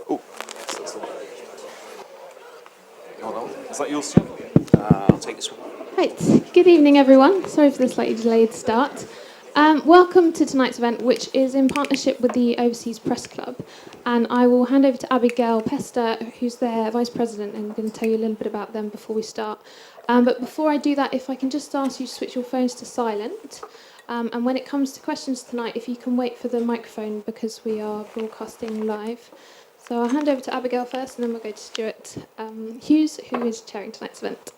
Oh, hold on. Is that yours, Jim? I'll take this one. Right, good evening everyone. Sorry for the slightly delayed start. Welcome to tonight's event, which is in partnership with the Overseas Press Club. And I will hand over to Abigail Pester, who's their Vice President, and I'm going to tell you a little bit about them before we start. But before I do that, if I can just ask you to switch your phones to silent. And when it comes to questions tonight, if you can wait for the microphone because we are broadcasting live. So I'll hand over to Abigail first, and then we'll go to Stuart Hughes, who is chairing tonight's event.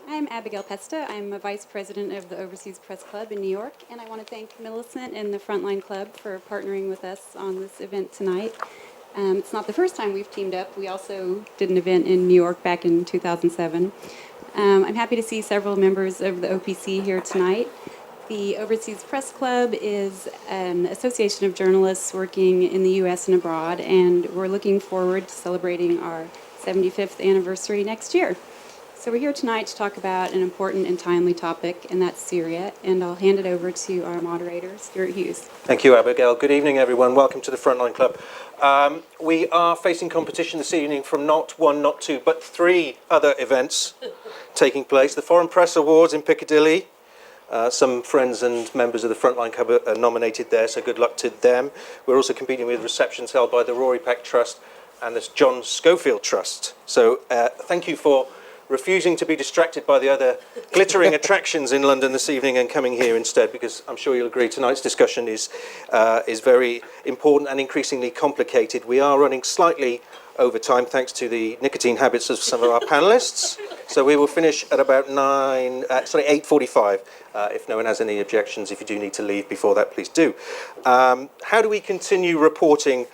I'm Abigail Pesta. I'm a Vice President of the Overseas Press Club in New York, and I want to thank Millicent and the Frontline Club for partnering with us on this event tonight. It's not the first time we've teamed up. We also did an event in New York back in 2007. I'm happy to see several members of the OPC here tonight. The Overseas Press Club is an association of journalists working in the U.S. and abroad, and we're looking forward to celebrating our 75th anniversary next year. So we're here tonight to talk about an important and timely topic, and that's Syria. And I'll hand it over to our moderator, Stuart Hughes. Thank you, Abigail. Good evening, everyone. Welcome to the Frontline Club. We are facing competition this evening from not one, not two, but three other events taking place. The Foreign Press Awards in Piccadilly. Some friends and members of the Frontline Club are nominated there, so good luck to them. We're also competing with receptions held by the Rory Peck Trust and the John Schofield Trust. So thank you for refusing to be distracted by the other glittering attractions in London this evening and coming here instead, because I'm sure you'll agree tonight's discussion is very important and increasingly complicated. We are running slightly over time thanks to the nicotine habits of some of our panellists. So we will finish at about 8:45. If no one has any objections, if you do need to leave before that, please do. How do we continue reporting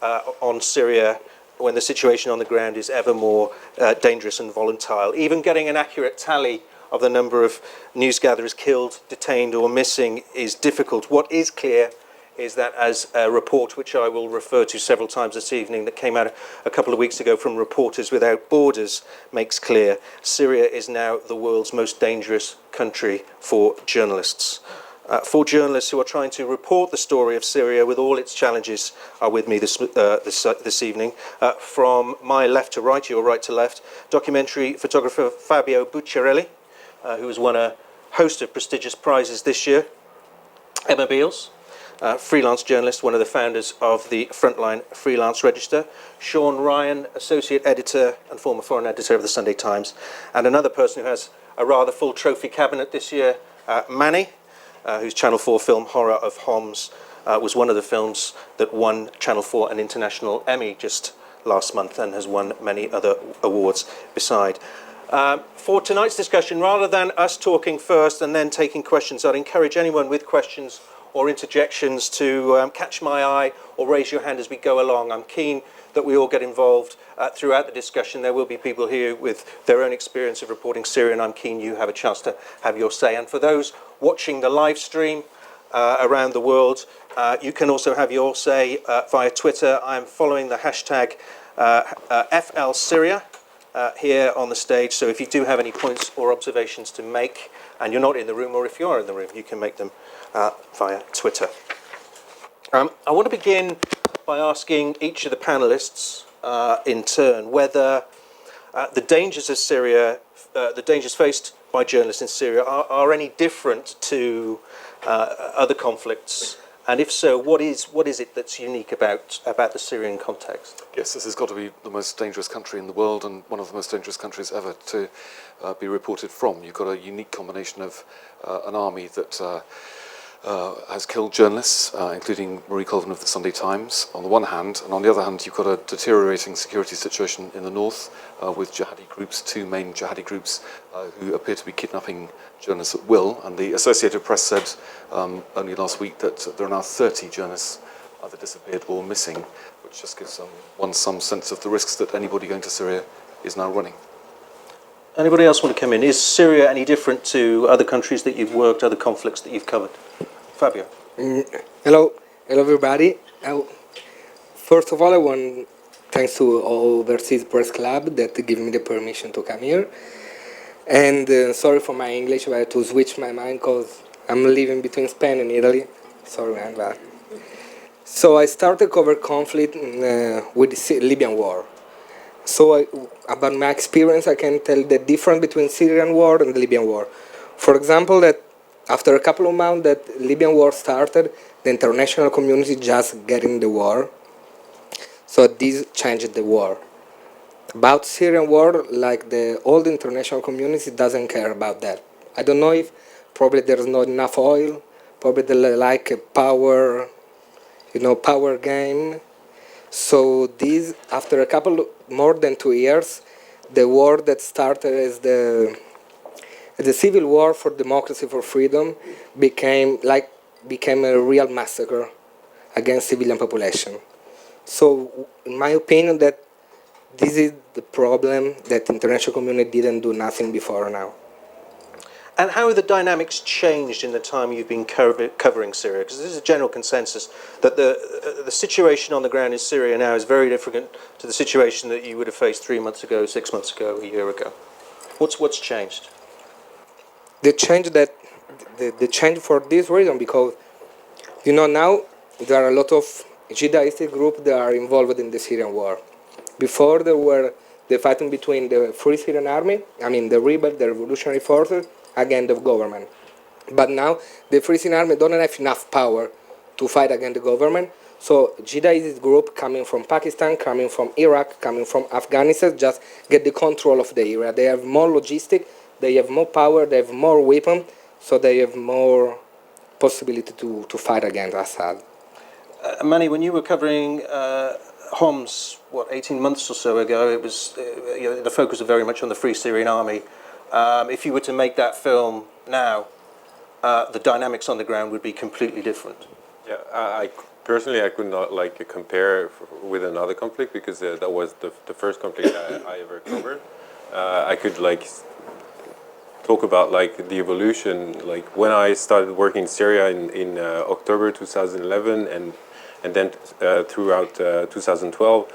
on Syria when the situation on the ground is ever more dangerous and volatile? Even getting an accurate tally of the number of news gatherers killed, detained or missing is difficult. What is clear is that, as a report which I will refer to several times this evening that came out a couple of weeks ago from Reporters Without Borders makes clear, Syria is now the world's most dangerous country for journalists. Four journalists who are trying to report the story of Syria with all its challenges are with me this evening. From my left to right, your right to left, documentary photographer Fabio Bucciarelli, who has won a host of prestigious prizes this year. Emma Beals, freelance journalist, one of the founders of the Frontline Freelance Register. Sean Ryan, associate editor and former foreign editor of the Sunday Times. And another person who has a rather full trophy cabinet this year, Manny, whose Channel 4 film Horror of Homs was one of the films that won Channel 4 an international Emmy just last month and has won many other awards beside. For tonight's discussion, rather than us talking first and then taking questions, I'd encourage anyone with questions or interjections to catch my eye or raise your hand as we go along. I'm keen that we all get involved throughout the discussion. There will be people here with their own experience of reporting Syria, and I'm keen you have a chance to have your say. And for those watching the live stream around the world, you can also have your say via Twitter. I'm following the hashtag FLSyria here on the stage, so if you do have any points or observations to make, and you're not in the room, or if you are in the room, you can make them via Twitter. I want to begin by asking each of the panelists in turn whether the dangers of Syria, the dangers faced by journalists in Syria are any different to other conflicts, and if so, what is it that's unique about the Syrian context? Yes, this has got to be the most dangerous country in the world and one of the most dangerous countries ever to be reported from. You've got a unique combination of an army that has killed journalists, including Marie Colvin of the Sunday Times, on the one hand, and on the other hand, you've got a deteriorating security situation in the north with jihadi groups, two main jihadi groups who appear to be kidnapping journalists at will. And the Associated Press said only last week that there are now 30 journalists either disappeared or missing, which just gives one some sense of the risks that anybody going to Syria is now running. Anybody else want to come in? Is Syria any different to other countries that you've worked, other conflicts that you've covered? Fabio. Hello everybody. First of all, I want thanks to Overseas Press Club that gave me the permission to come here. And sorry for my English, but I had to switch my mind because I'm living between Spain and Italy. Sorry, man, but So I started cover conflict with the Libyan war. So about my experience, I can tell the difference between Syrian war and the Libyan war. For example, that after a couple of months that Libyan war started, the international community just getting the war. So this changed the war. About Syrian war, like the old international community doesn't care about that. I don't know if probably there's not enough oil, probably they like a power, power game. So this, after a couple, more than 2 years, the war that started as the civil war for democracy, for freedom, became a real massacre against civilian population. So, in my opinion, that this is the problem that the international community didn't do nothing before now. And how have the dynamics changed in the time you've been covering Syria? Because there's a general consensus that the situation on the ground in Syria now is very different to the situation that you would have faced 3 months ago, 6 months ago, a year ago. What's changed? The change for this reason, because now there are a lot of jihadistic groups that are involved in the Syrian war. Before there were the fighting between the Free Syrian Army, the rebels, the revolutionary forces, against the government. But now the Free Syrian Army don't have enough power to fight against the government. So jihadist group coming from Pakistan, coming from Iraq, coming from Afghanistan, just get the control of the area. They have more logistic, they have more power, they have more weapons, so they have more possibility to fight against Assad. Manny, when you were covering Homs, 18 months or so ago, it was the focus was very much on the Free Syrian Army. If you were to make that film now, the dynamics on the ground would be completely different. Yeah, I personally could not compare with another conflict because that was the first conflict I ever covered. I could talk about the evolution. When I started working in Syria in October 2011 and then throughout 2012,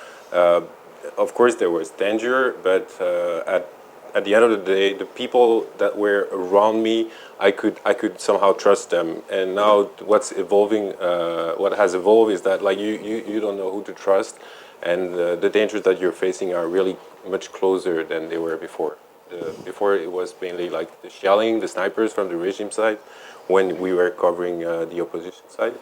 of course there was danger, but at the end of the day, the people that were around me, I could somehow trust them. And now what's evolving, what has evolved is that you don't know who to trust, and the dangers that you're facing are really much closer than they were before. Before it was mainly the shelling, the snipers from the regime side, when we were covering the opposition side.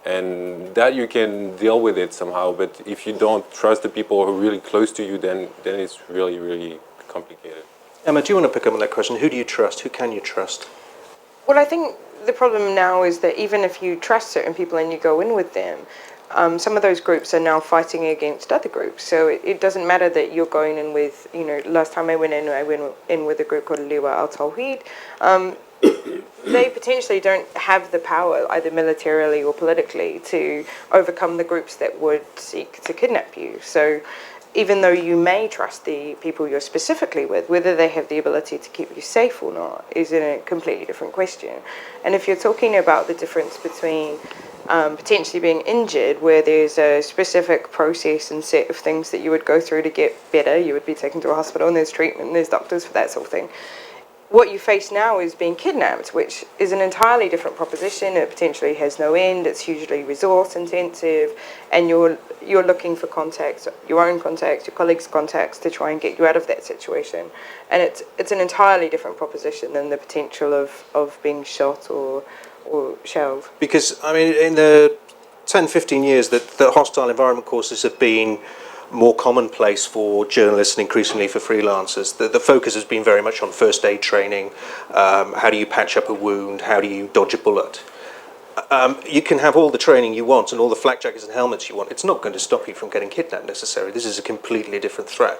And that you can deal with it somehow, but if you don't trust the people who are really close to you, then it's really, really complicated. Emma, do you want to pick up on that question? Who do you trust? Who can you trust? Well, I think the problem now is that even if you trust certain people and you go in with them, some of those groups are now fighting against other groups. So it doesn't matter that you're going in with, last time I went in with a group called Liwa Al Tawheed. They potentially don't have the power, either militarily or politically, to overcome the groups that would seek to kidnap you. So even though you may trust the people you're specifically with, whether they have the ability to keep you safe or not is a completely different question. And if you're talking about the difference between potentially being injured, where there's a specific process and set of things that you would go through to get better, you would be taken to a hospital and there's treatment, and there's doctors for that sort of thing. What you face now is being kidnapped, which is an entirely different proposition. It potentially has no end. It's hugely resource intensive, and you're looking for contacts, your own contacts, your colleagues' contacts, to try and get you out of that situation. And it's an entirely different proposition than the potential of being shot or shelled. Because in the 10, 15 years that the hostile environment courses have been more commonplace for journalists and increasingly for freelancers. The focus has been very much on first aid training. How do you patch up a wound? How do you dodge a bullet? You can have all the training you want and all the flak jackets and helmets you want. It's not going to stop you from getting kidnapped necessarily. This is a completely different threat.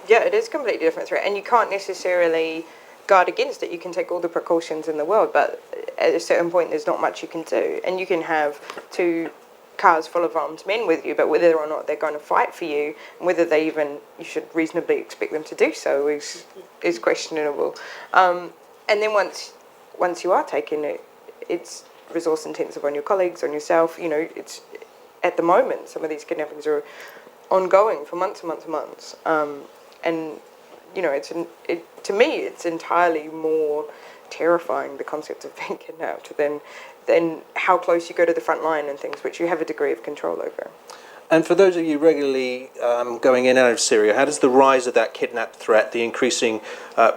Yeah, it is a completely different threat, and you can't necessarily guard against it. You can take all the precautions in the world, but at a certain point there's not much you can do. And you can have two cars full of armed men with you, but whether or not they're going to fight for you, and whether you should reasonably expect them to do so is questionable. And then once you are taken, it's resource intensive on your colleagues, on yourself. It's at the moment some of these kidnappings are ongoing for months and months and months. And to me it's entirely more terrifying, the concept of being kidnapped, than how close you go to the front line and things which you have a degree of control over. And for those of you regularly going in and out of Syria, how does the rise of that kidnap threat, the increasing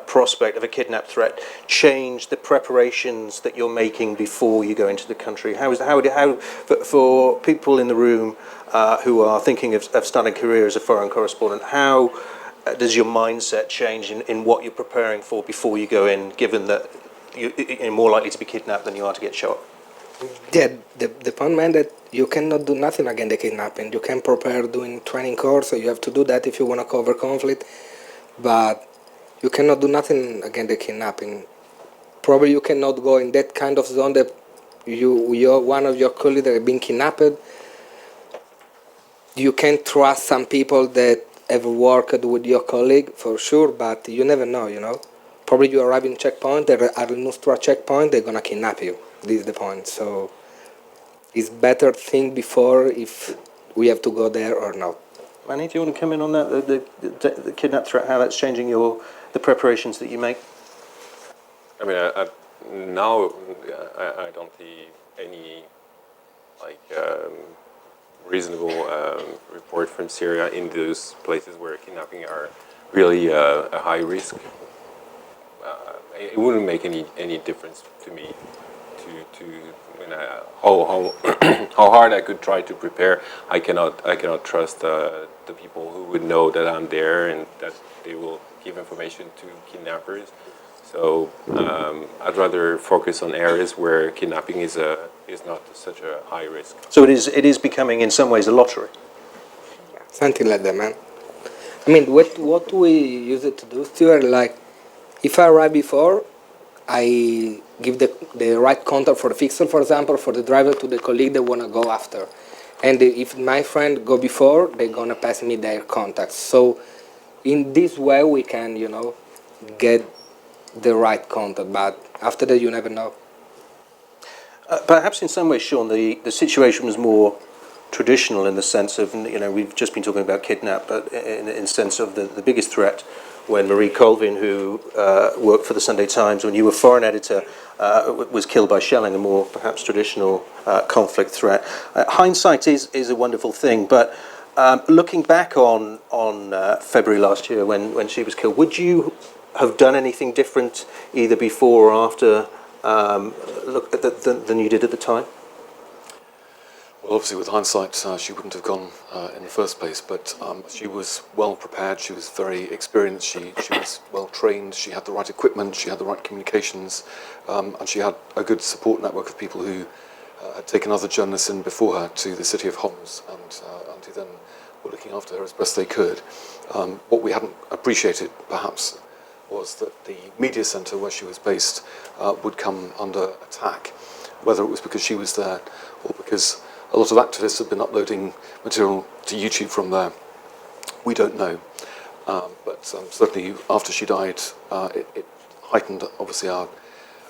prospect of a kidnap threat, change the preparations that you're making before you go into the country? For people in the room who are thinking of starting a career as a foreign correspondent, how does your mindset change in what you're preparing for before you go in, given that you're more likely to be kidnapped than you are to get shot? Yeah, the point, man, that you cannot do nothing against the kidnapping. You can prepare doing training course, so you have to do that if you want to cover conflict, but you cannot do nothing against the kidnapping. Probably you cannot go in that kind of zone that one of your colleagues that have been kidnapped. You can trust some people that have worked with your colleague for sure, but you never know, you know. Probably you arrive in checkpoint, there are news to a checkpoint, they're gonna kidnap you. This is the point. So it's better think before if we have to go there or not. Manny, do you want to come in on that, the kidnap threat, how that's changing the preparations that you make? I mean, now I don't see any reasonable report from Syria in those places where kidnapping are really a high risk. It wouldn't make any difference to me how hard I could try to prepare. I cannot trust the people who would know that I'm there and that they will give information to kidnappers. So I'd rather focus on areas where kidnapping is not such a high risk. So it is becoming in some ways a lottery. Something like that, man. I mean, what we use it to do, Stuart, like, if I arrive before, I give the right contact for the fixer, for example, for the driver to the colleague they want to go after. And if my friend go before, they're going to pass me their contacts. So in this way, we can, you know, get the right contact. But after that, you never know. Perhaps in some ways, Sean, the situation was more traditional in the sense of, you know, we've just been talking about kidnap, but in the sense of the biggest threat when Marie Colvin, who worked for the Sunday Times, when you were foreign editor, was killed by shelling, a more perhaps traditional conflict threat. Hindsight is a wonderful thing, but looking back on February last year when she was killed, would you have done anything different either before or after than you did at the time? Well, obviously, with hindsight, she wouldn't have gone in the first place, but she was well prepared, she was very experienced, she was well trained, she had the right equipment, she had the right communications, and she had a good support network of people who had taken other journalists in before her to the city of Homs and who then were looking after her as best they could. What we hadn't appreciated, perhaps, was that the media centre where she was based would come under attack, whether it was because she was there or because a lot of activists have been uploading material to YouTube from there. We don't know. But certainly after she died, it heightened, obviously, our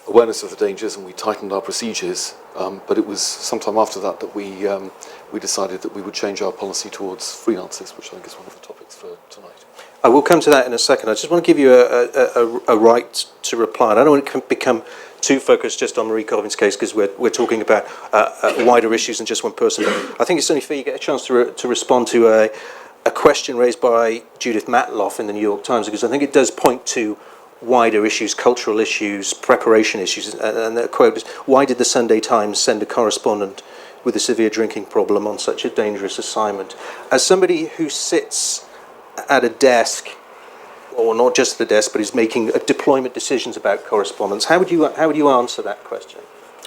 awareness of the dangers, and we tightened our procedures. But it was sometime after that that we decided that we would change our policy towards freelancers, which I think is one of the topics for tonight. I will come to that in a second. I just want to give you a right to reply. And I don't want to become too focused just on Marie Colvin's case because we're talking about wider issues than just one person. But I think it's only fair you get a chance to respond to a question raised by Judith Matloff in the New York Times, because I think it does point to wider issues, cultural issues, preparation issues. And the quote is, "Why did the Sunday Times send a correspondent with a severe drinking problem on such a dangerous assignment?" As somebody who sits at a desk, or not just the desk, but is making deployment decisions about correspondence, how would you answer that question?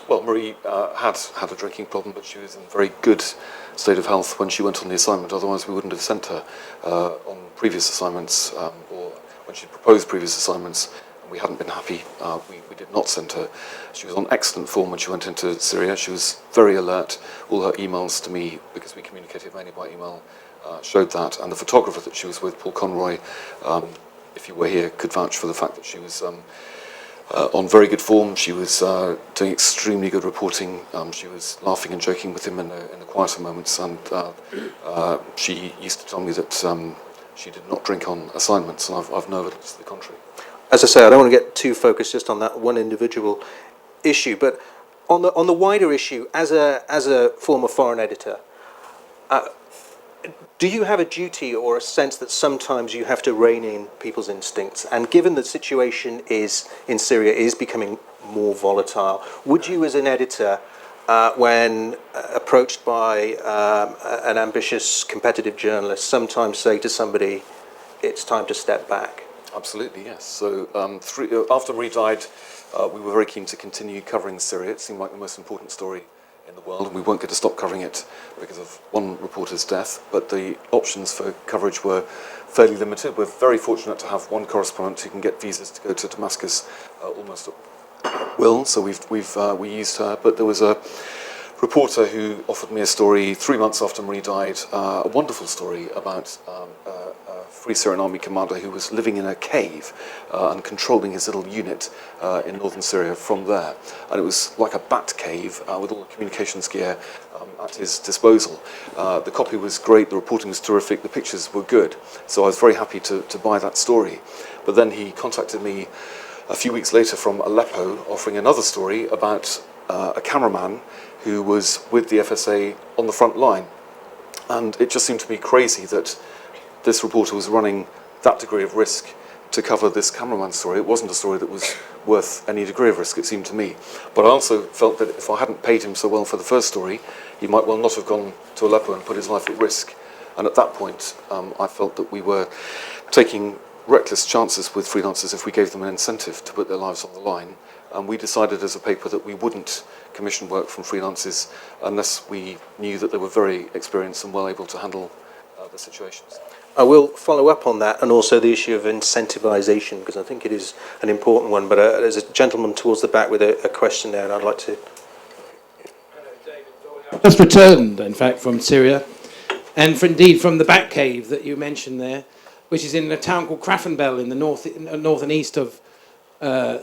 Well, Marie had a drinking problem, but she was in very good state of health when she went on the assignment. Otherwise, we wouldn't have sent her on previous assignments, or when she proposed previous assignments, and we hadn't been happy. We did not send her. She was on excellent form when she went into Syria. She was very alert. All her emails to me, because we communicated mainly by email, showed that. And the photographer that she was with, Paul Conroy, if you were here, could vouch for the fact that she was on very good form. She was doing extremely good reporting. She was laughing and joking with him in the quieter moments, and she used to tell me that she did not drink on assignments, and I've no evidence to the contrary. as I say, I don't want to get too focused just on that one individual issue, but on the wider issue, as a former foreign editor, do you have a duty or a sense that sometimes you have to rein in people's instincts? And given the situation in Syria is becoming more volatile, would you, as an editor, when approached by an ambitious, competitive journalist, sometimes say to somebody, "It's time to step back"? Absolutely, yes. So after Marie died, we were very keen to continue covering Syria. It seemed like the most important story in the world, and we weren't going to stop covering it because of one reporter's death, but the options for coverage were fairly limited. We're very fortunate to have one correspondent who can get visas to go to Damascus almost at will, so we used her, but there was a reporter who offered me a story 3 months after Marie died, a wonderful story about a Free Syrian Army commander who was living in a cave and controlling his little unit in northern Syria from there. And it was like a bat cave with all the communications gear at his disposal. The copy was great, the reporting was terrific, the pictures were good, so I was very happy to buy that story. But then he contacted me a few weeks later from Aleppo offering another story about a cameraman who was with the FSA on the front line. And it just seemed to me crazy that this reporter was running that degree of risk to cover this cameraman story. It wasn't a story that was worth any degree of risk, it seemed to me. But I also felt that if I hadn't paid him so well for the first story, he might well not have gone to Aleppo and put his life at risk. And at that point, I felt that we were taking reckless chances with freelancers if we gave them an incentive to put their lives on the line. And we decided as a paper that we wouldn't commission work from freelancers unless we knew that they were very experienced and well able to handle the situations. I will follow up on that and also the issue of incentivization, because I think it is an important one. But there's a gentleman towards the back with a question there, and I'd like to... Just returned, in fact, from Syria, and indeed from the Bat Cave that you mentioned there, which is in a town called Krafenbel in the north and east of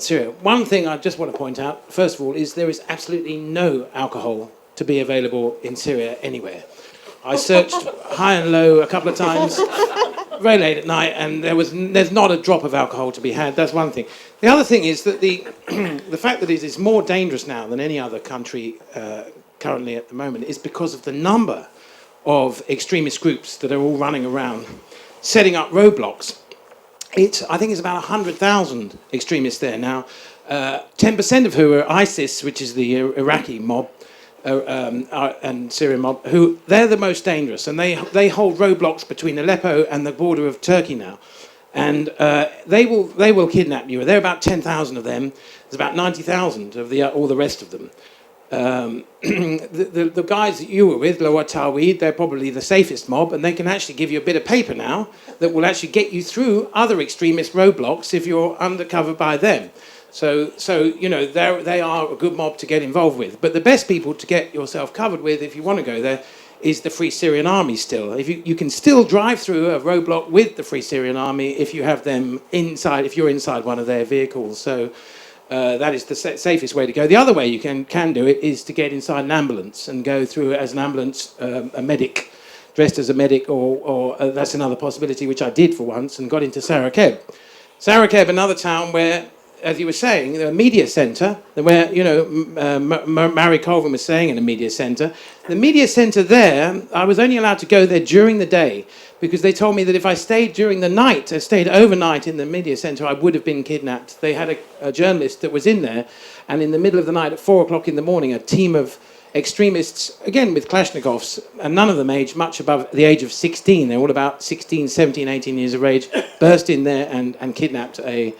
Syria. One thing I just want to point out, first of all, is there is absolutely no alcohol to be available in Syria anywhere. I searched high and low a couple of times, very late at night, and there's not a drop of alcohol to be had. That's one thing. The other thing is that the fact that it is more dangerous now than any other country currently at the moment is because of the number of extremist groups that are all running around, setting up roadblocks. I think it's about 100,000 extremists there now, 10% of who are ISIS, which is the Iraqi mob, and Syrian mob, who they're the most dangerous, and they hold roadblocks between Aleppo and the border of Turkey now, and they will kidnap you. There are about 10,000 of them. There's about 90,000 of all the rest of them. The guys that you were with, Lawat Tawhid, they're probably the safest mob, and they can actually give you a bit of paper now that will actually get you through other extremist roadblocks if you're undercover by them. So you know, they are a good mob to get involved with. But the best people to get yourself covered with, if you want to go there, is the Free Syrian Army still. If you can still drive through a roadblock with the Free Syrian Army if you have them inside, if you're inside one of their vehicles. So that is the safest way to go. The other way you can do it is to get inside an ambulance and go through as an ambulance, a medic, dressed as a medic, or that's another possibility, which I did for once, and got into Sarakeb. Sarakeb, another town where, as you were saying, the media centre, where, you know, Marie Colvin was saying in a media centre. The media centre there, I was only allowed to go there during the day because they told me that if I stayed during the night, I stayed overnight in the media centre, I would have been kidnapped. They had a journalist that was in there, and in the middle of the night at 4 o'clock in the morning, a team of extremists, again with Kalashnikovs, and none of them aged much above the age of 16, they're all about 16, 17, 18 years of age, burst in there and kidnapped a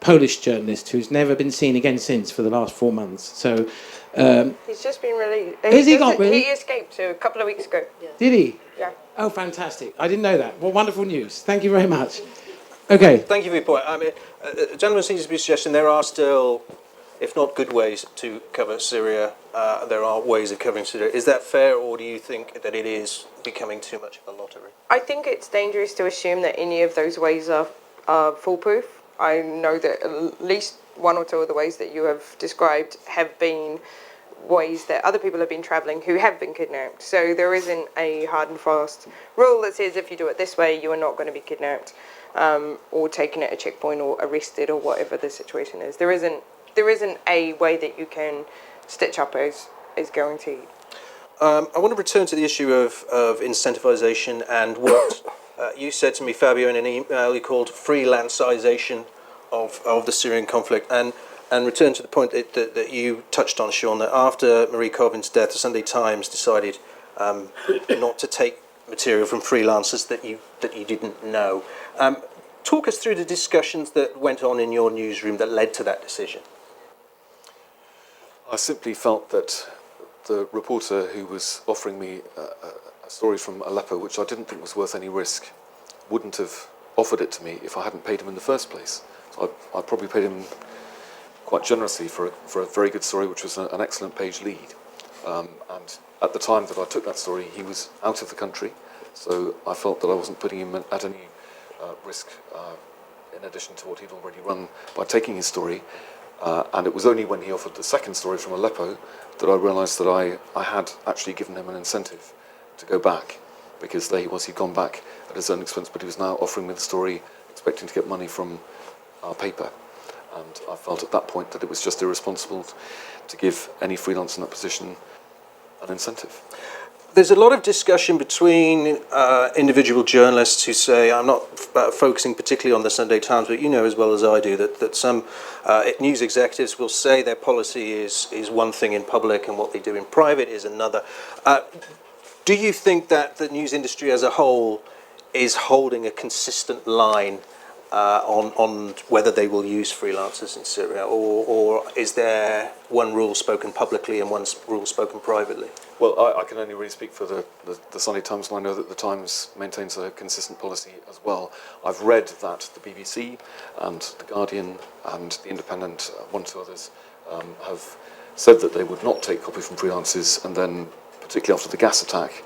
Polish journalist who's never been seen again since for the last 4 months. So he's just been released. He He escaped a couple of weeks ago. Yeah. Did he? Yeah. Oh, fantastic. I didn't know that. Well, wonderful news. Thank you very much. Okay. Thank you for your point. I mean, the gentleman seems to be suggesting there are still, if not good ways to cover Syria, there are ways of covering Syria. Is that fair, or do you think that it is becoming too much of a lottery? I think it's dangerous to assume that any of those ways are foolproof. I know that at least one or two of the ways that you have described have been ways that other people have been travelling who have been kidnapped. So there isn't a hard and fast rule that says if you do it this way, you are not going to be kidnapped. or taken at a checkpoint or arrested or whatever the situation is. There isn't a way that you can stitch up as guaranteed. I want to return to the issue of incentivization and what you said to me, Fabio, in an email you called freelancization of the Syrian conflict, and return to the point that you touched on, Sean, that after Marie Colvin's death, the Sunday Times decided not to take material from freelancers that you didn't know. Talk us through the discussions that went on in your newsroom that led to that decision. I simply felt that the reporter who was offering me a story from Aleppo, which I didn't think was worth any risk, wouldn't have offered it to me if I hadn't paid him in the first place. So I probably paid him quite generously for a very good story, which was an excellent page lead. And at the time that I took that story, he was out of the country, so I felt that I wasn't putting him at any risk in addition to what he'd already run by taking his story. And it was only when he offered the second story from Aleppo that I realised that I had actually given him an incentive to go back, because there he was, he'd gone back at his own expense, but he was now offering me the story, expecting to get money from our paper. And I felt at that point that it was just irresponsible to give any freelance in that position an incentive. There's a lot of discussion between individual journalists who say, I'm not focusing particularly on the Sunday Times, but you know as well as I do that some news executives will say their policy is one thing in public and what they do in private is another. Do you think that the news industry as a whole is holding a consistent line on whether they will use freelancers in Syria, or is there one rule spoken publicly and one rule spoken privately? Well, I can only really speak for the Sunday Times, and I know that the Times maintains a consistent policy as well. I've read that the BBC and the Guardian and the Independent, one or two others, have said that they would not take copy from freelancers, and then, particularly after the gas attack,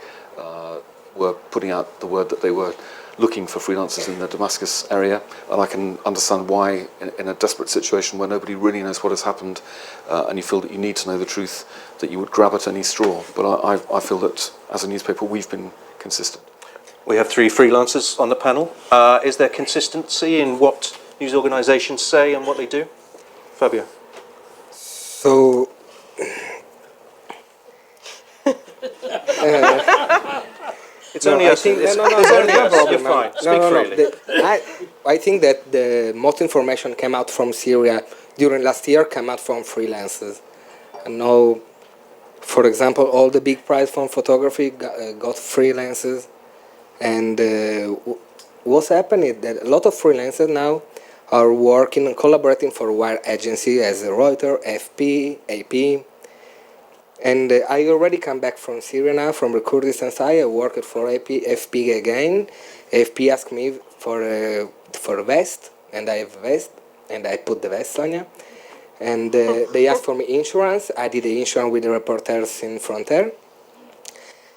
were putting out the word that they were looking for freelancers in the Damascus area. And I can understand why, in a desperate situation where nobody really knows what has happened, and you feel that you need to know the truth, that you would grab at any straw. But I feel that as a newspaper we've been consistent. We have three freelancers on the panel. Is there consistency in what news organisations say and what they do? Fabio. So, It's only us. It's only us. You're fine. Speak freely. I think that the most information came out from Syria during last year came out from freelancers. And now, for example, all the big prize from photography got freelancers. And what's happening is that a lot of freelancers now are working and collaborating for wire agency as Reuters, FP, AP. And I already come back from Syria now, from the Kurdistan side. I worked for FP again. FP asked me for a vest, and I have a vest, and I put the vest on you. And they asked for me insurance. I did the insurance with the Reporters in Frontier.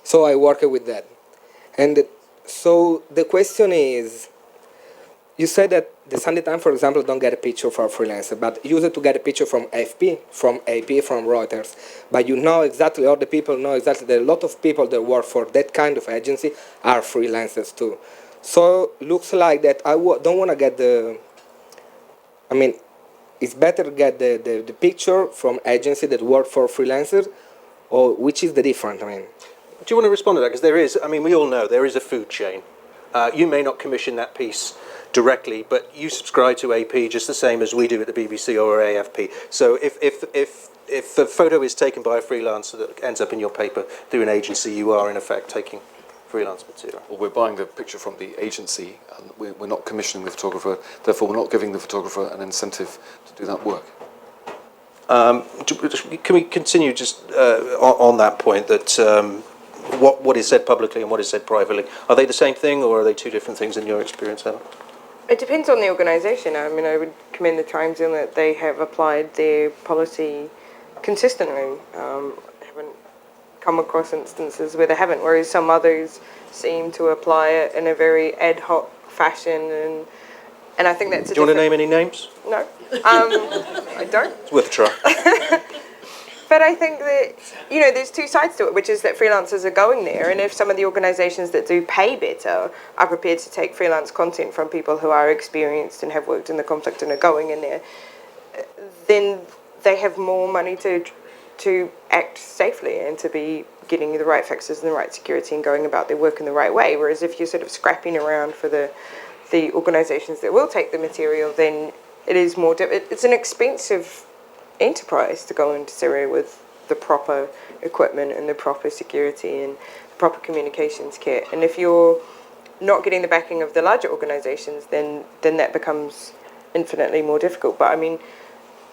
So I worked with that. And so the question is, you said that the Sunday Times, for example, don't get a picture for a freelancer, but use it to get a picture from FP, from AP, from Reuters. But you know exactly, all the people know exactly that a lot of people that work for that kind of agency are freelancers too. So looks like that I don't want to get it's better to get the picture from agency that work for freelancers, or which is the difference, Do you want to respond to that? Because there is, we all know there is a food chain. You may not commission that piece directly, but you subscribe to AP just the same as we do at the BBC or AFP. So if a photo is taken by a freelancer that ends up in your paper through an agency, you are in effect taking freelance material. Well, we're buying the picture from the agency, and we're not commissioning the photographer. Therefore, we're not giving the photographer an incentive to do that work. Can we continue just on that point, that what is said publicly and what is said privately, are they the same thing, or are they two different things in your experience, Helen? It depends on the organisation. I would commend the Times in that they have applied their policy consistently. I haven't come across instances where they haven't, whereas some others seem to apply it in a very ad hoc fashion, and I think that's a Do you want to name any names? No. I don't. It's worth a try. But I think that, there's two sides to it, which is that freelancers are going there, and if some of the organisations that do pay better are prepared to take freelance content from people who are experienced and have worked in the conflict and are going in there, then they have more money to act safely and to be getting the right fixes and the right security and going about their work in the right way. Whereas if you're sort of scrapping around for the organisations that will take the material, then it is more it's an expensive enterprise to go into Syria with the proper equipment and the proper security and the proper communications kit. And if you're not getting the backing of the larger organisations, then that becomes infinitely more difficult. But I mean,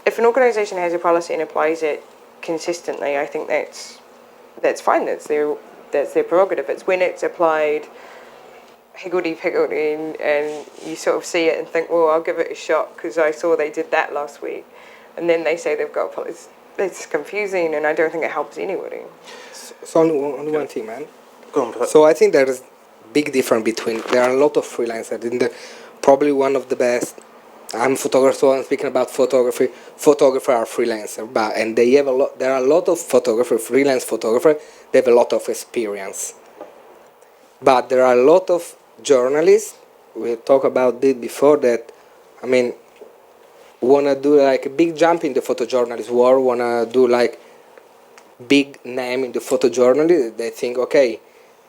if an organisation has a policy and applies it consistently, I think that's fine. That's their prerogative. It's when it's applied higgledy-piggledy and you sort of see it and think, well, I'll give it a shot because I saw they did that last week, and then they say they've got policy. It's confusing, and I don't think it helps anybody. So only one thing, man. Go on, So I think there is big difference between, there are a lot of freelancers, and probably one of the best, I'm a photographer, so I'm speaking about photography. Photographers are freelancers, and they have there are a lot of photographers, freelance photographers, they have a lot of experience. But there are a lot of journalists, we talked about this before, that, I mean, want to do like a big jump in the photojournalist world, want to do like big name in the photojournalist. They think, okay,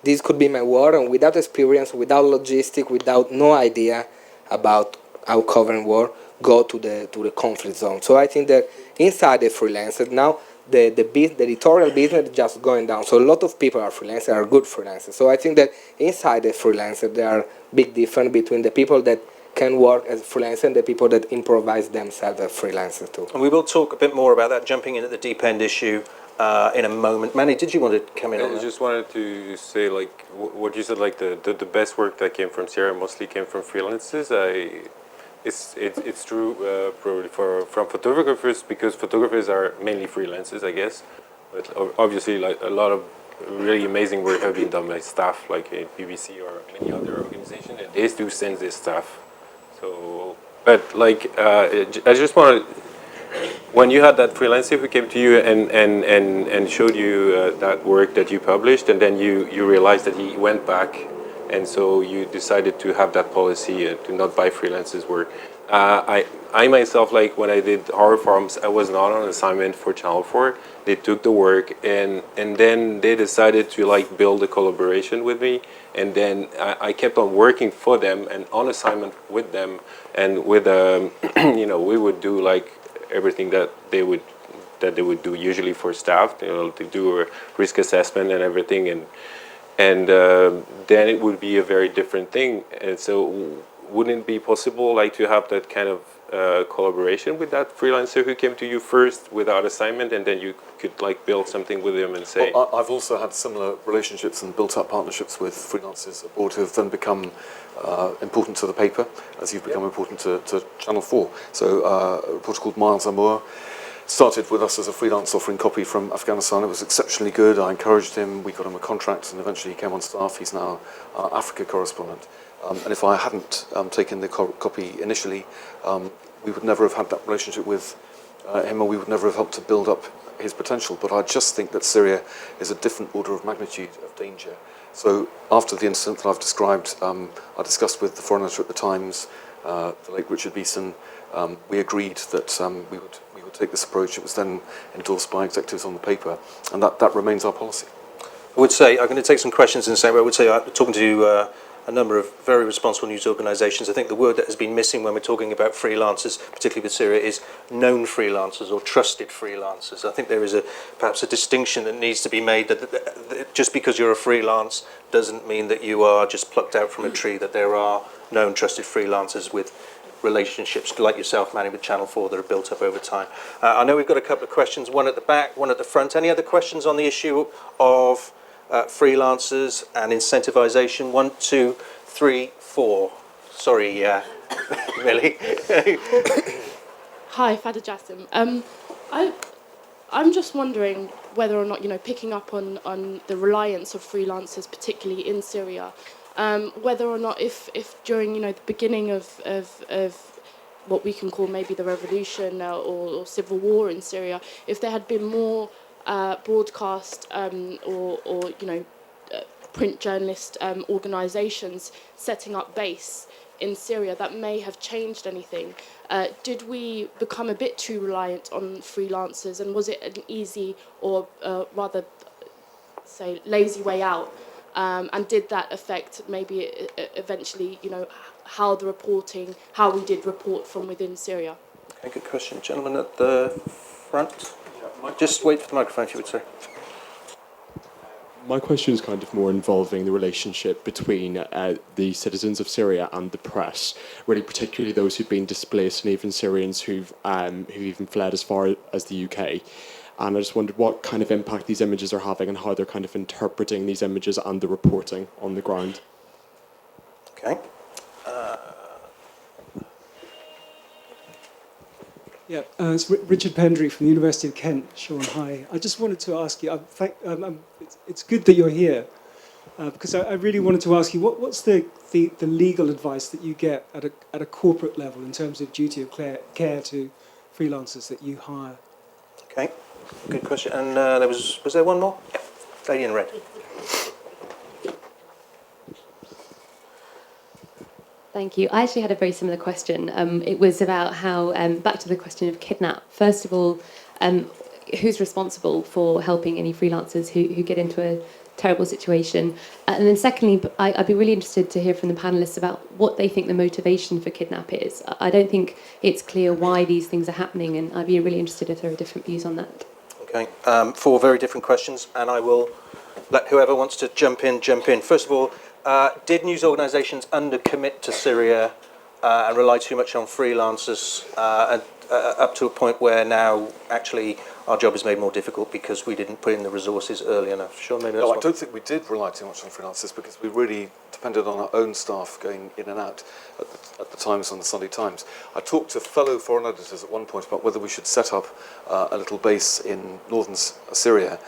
this could be my world, and without experience, without logistics, without no idea about how covering war, go to the conflict zone. So I think that inside the freelancers now, the editorial business is just going down. So a lot of people are freelancers, are good freelancers. So I think that inside the freelancer, there are big difference between the people that can work as freelancers and the people that improvise themselves as freelancers too. And we will talk a bit more about that, jumping in at the deep end issue in a moment. Manny, did you want to come in on I that? just wanted to say, like, what you said, like, the best work that came from Syria mostly came from freelancers. It's true probably from photographers, because photographers are mainly freelancers, I guess. But obviously, like, a lot of really amazing work have been done by staff, like in BBC or many other organizations, and they do send their staff. So, but like, I just want to, when you had that freelancer who came to you and showed you that work that you published, and then you realized that he went back, and so you decided to have that policy to not buy freelancers' work. I myself, like when I did Horror Farms, I was not on assignment for Channel 4. They took the work and then they decided to like build a collaboration with me, and then I kept on working for them and on assignment with them, and with we would do like everything that they would do usually for staff, to do a risk assessment and everything, and then it would be a very different thing. And so wouldn't it be possible like to have that kind of collaboration with that freelancer who came to you first without assignment, and then you could like build something with him and say... Well, I've also had similar relationships and built up partnerships with freelancers abroad who have then become important to the paper, as you've become important to Channel 4. So a reporter called Miles Amour started with us as a freelance offering copy from Afghanistan. It was exceptionally good. I encouraged him. We got him a contract, and eventually he came on staff. He's now our Africa correspondent. And if I hadn't taken the copy initially, we would never have had that relationship with him, or we would never have helped to build up his potential. But I just think that Syria is a different order of magnitude of danger. So after the incident that I've described, I discussed with the foreign editor at the Times, the late Richard Beeson. We agreed that we would take this approach. It was then endorsed by executives on the paper, and that remains our policy. I would say, I'm going to take some questions in the same way. I would say, talking to a number of very responsible news organisations, I think the word that has been missing when we're talking about freelancers, particularly with Syria, is known freelancers or trusted freelancers. I think there is perhaps a distinction that needs to be made that just because you're a freelance doesn't mean that you are just plucked out from a tree, that there are known trusted freelancers with relationships like yourself, Manny, with Channel 4 that are built up over time. I know we've got a couple of questions, one at the back, one at the front. Any other questions on the issue of freelancers and incentivization? 1, 2, 3, 4. Sorry, Millie. Hi, Fada Jassim. I'm just wondering whether or not, picking up on the reliance of freelancers, particularly in Syria, whether or not if during, the beginning of what we can call maybe the revolution or civil war in Syria, if there had been more broadcast or print journalist organisations setting up base in Syria, that may have changed anything. Did we become a bit too reliant on freelancers, and was it an easy or rather, say, lazy way out? And did that affect maybe eventually, how we did report from within Syria? Okay, good question. Gentleman at the front. Just wait for the microphone, if you would, say. My question is kind of more involving the relationship between the citizens of Syria and the press, really particularly those who've been displaced and even Syrians who've even fled as far as the UK. And I just wondered what kind of impact these images are having and how they're kind of interpreting these images and the reporting on the ground. Okay. Yeah, it's Richard Pendry from the University of Kent, Sean. Hi. I just wanted to ask you, it's good that you're here, because I really wanted to ask you, what's the legal advice that you get at a corporate level in terms of duty of care to freelancers that you hire? Okay, good question. And was there one more? Yeah, lady in red. Thank you. I actually had a very similar question. It was about how, back to the question of kidnap. First of all, who's responsible for helping any freelancers who get into a terrible situation? And then secondly, I'd be really interested to hear from the panellists about what they think the motivation for kidnap is. I don't think it's clear why these things are happening, and I'd be really interested if there are different views on that. Okay, 4 very different questions, and I will let whoever wants to jump in. First of all, did news organisations undercommit to Syria and rely too much on freelancers up to a point where now actually our job is made more difficult because we didn't put in the resources early enough? Sure, maybe that's No, I don't think we did rely too much on freelancers because we really depended on our own staff going in and out at the Times and the Sunday Times. I talked to fellow foreign editors at one point about whether we should set up a little base in northern Syria.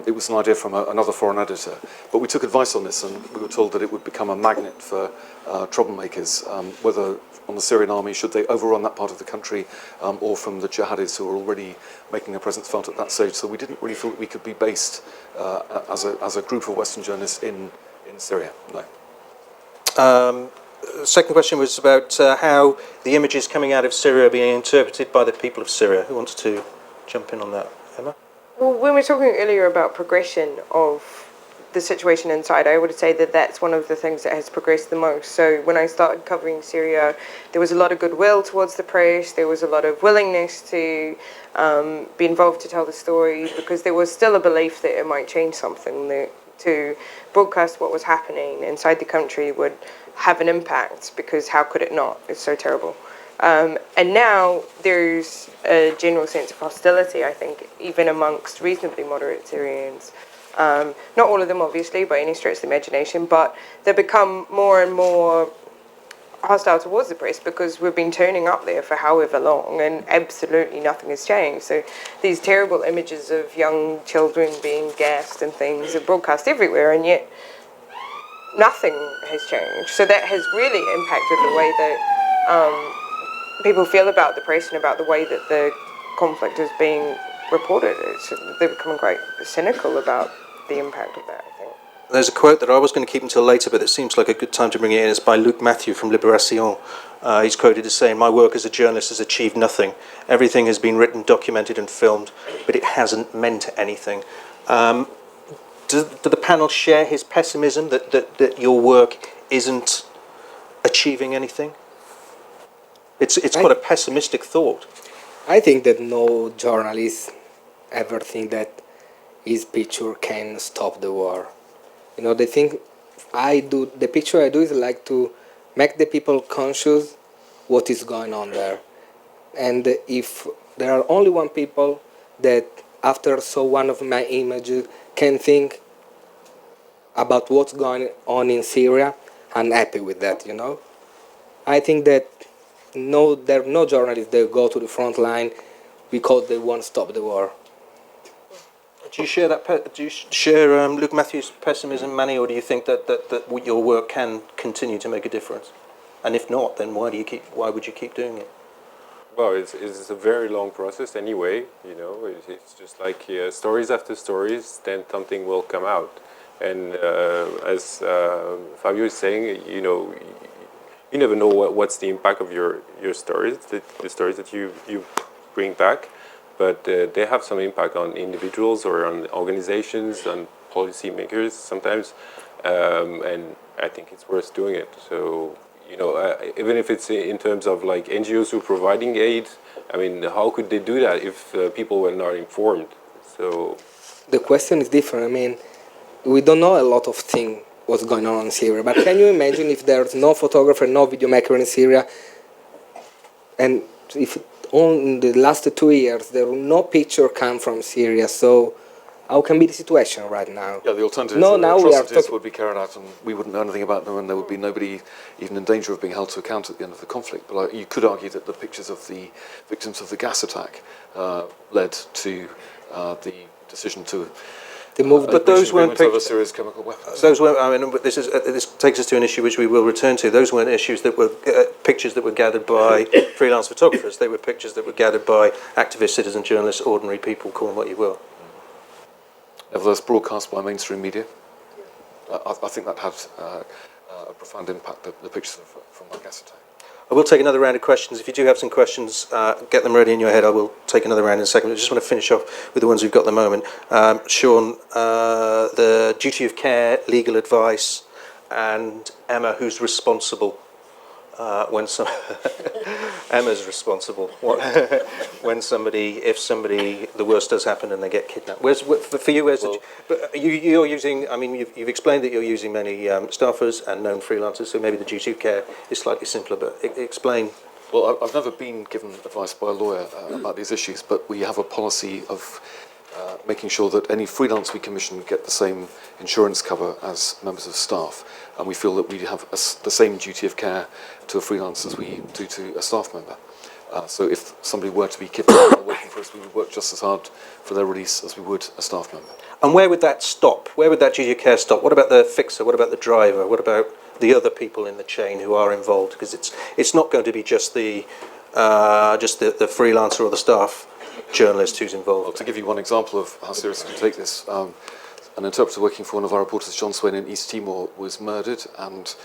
It was an idea from another foreign editor, but we took advice on this and we were told that it would become a magnet for troublemakers, whether on the Syrian army, should they overrun that part of the country, or from the jihadis who are already making their presence felt at that stage. So we didn't really feel that we could be based as a group of Western journalists in Syria, no. Second question was about how the images coming out of Syria are being interpreted by the people of Syria. Who wants to jump in on that? Emma? Well, when we were talking earlier about progression of the situation inside, I would say that that's one of the things that has progressed the most. So when I started covering Syria, there was a lot of goodwill towards the press. There was a lot of willingness to be involved to tell the story, because there was still a belief that it might change something, that to broadcast what was happening inside the country would have an impact, because how could it not? It's so terrible. And now there's a general sense of hostility, I think, even amongst reasonably moderate Syrians. Not all of them, obviously, by any stretch of the imagination, but they become more and more hostile towards the press because we've been turning up there for however long and absolutely nothing has changed. So these terrible images of young children being gassed and things are broadcast everywhere, and yet nothing has changed. So that has really impacted the way that people feel about the press and about the way that the conflict is being reported. They're becoming quite cynical about the impact of that, I think. There's a quote that I was going to keep until later, but it seems like a good time to bring it in. It's by Luc Mathieu from Libération. He's quoted as saying, "My work as a journalist has achieved nothing. Everything has been written, documented and filmed, but it hasn't meant anything." Do the panel share his pessimism that your work isn't achieving anything? It's quite a pessimistic thought. I think that no journalist ever think that his picture can stop the war. You know, the picture I do is like to make the people conscious what is going on there. And if there are only one people that after saw one of my images can think about what's going on in Syria, I'm happy with that, you know. I think that there are no journalists that go to the front line because they want to stop the war. Do you share that? Do you share Luc Mathieu's pessimism, Manny, or do you think that your work can continue to make a difference? And if not, then why would you keep doing it? Well, it's a very long process anyway. It's just like stories after stories, then something will come out. And as Fabio is saying, you never know what's the impact of your stories, the stories that you bring back, but they have some impact on individuals or on organizations, on policymakers sometimes, and I think it's worth doing it. So, even if it's in terms of like NGOs who are providing aid, I mean, how could they do that if people were not informed? So The question is different. I mean, we don't know a lot of things what's going on in Syria, but can you imagine if there's no photographer, no video maker in Syria, and if in the last 2 years there will no picture come from Syria? So how can be the situation right now? Yeah, the alternative No, is that now we are atrocities would be carried out and we wouldn't know anything about them, and there would be nobody even in danger of being held to account at the end of the conflict. But you could argue that the pictures of the victims of the gas attack led to the decision to move. But those weren't over Syria's chemical weapons. Those weren't. I mean, this takes us to an issue which we will return to. Those weren't issues that were pictures that were gathered by freelance photographers. They were pictures that were gathered by activists, citizen journalists, ordinary people, call them what you will. Nevertheless, broadcast by mainstream media. I think that had a profound impact, the pictures from the gas attack. I will take another round of questions. If you do have some questions, get them ready in your head. I will take another round in a second. I just want to finish off with the ones we've got at the moment. Sean, the duty of care, legal advice, and Emma, who's responsible when some Emma's responsible when if somebody the worst does happen and they get kidnapped. For you? But you're using. I mean, you've explained that you're using many staffers and known freelancers, so maybe the duty of care is slightly simpler. But explain. Well, I've never been given advice by a lawyer about these issues, but we have a policy of making sure that any freelance we commission get the same insurance cover as members of staff, and we feel that we have the same duty of care to a freelance as we do to a staff member. So if somebody were to be kidnapped and working for us, we would work just as hard for their release as we would a staff member. And where would that stop? Where would that duty of care stop? What about the fixer? What about the driver? What about the other people in the chain who are involved? Because it's not going to be just the freelancer or the staff journalist who's involved. Well, to give you one example of how seriously we take this, an interpreter working for one of our reporters, John Swain, in East Timor, was murdered, and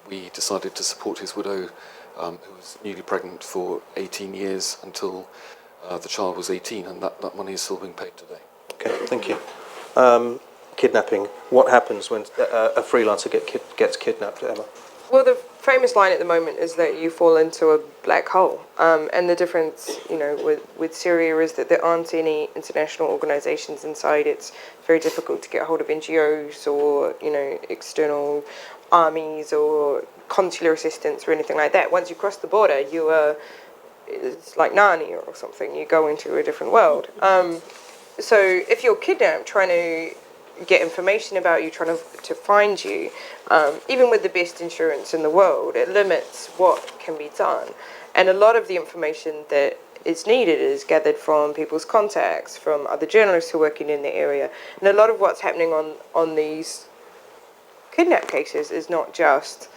we decided to support his widow, who was newly pregnant for 18 years until the child was 18, and that money is still being paid today. Okay, thank you. Kidnapping. What happens when a freelancer gets kidnapped, Emma? Well, the famous line at the moment is that you fall into a black hole. And the difference, with Syria is that there aren't any international organisations inside. It's very difficult to get hold of NGOs or, external armies or consular assistance or anything like that. Once you cross the border, it's like Narnia or something. You go into a different world. So if you're kidnapped, trying to get information about you, trying to find you, even with the best insurance in the world, it limits what can be done. And a lot of the information that is needed is gathered from people's contacts, from other journalists who are working in the area. And a lot of what's happening on these kidnap cases is not just,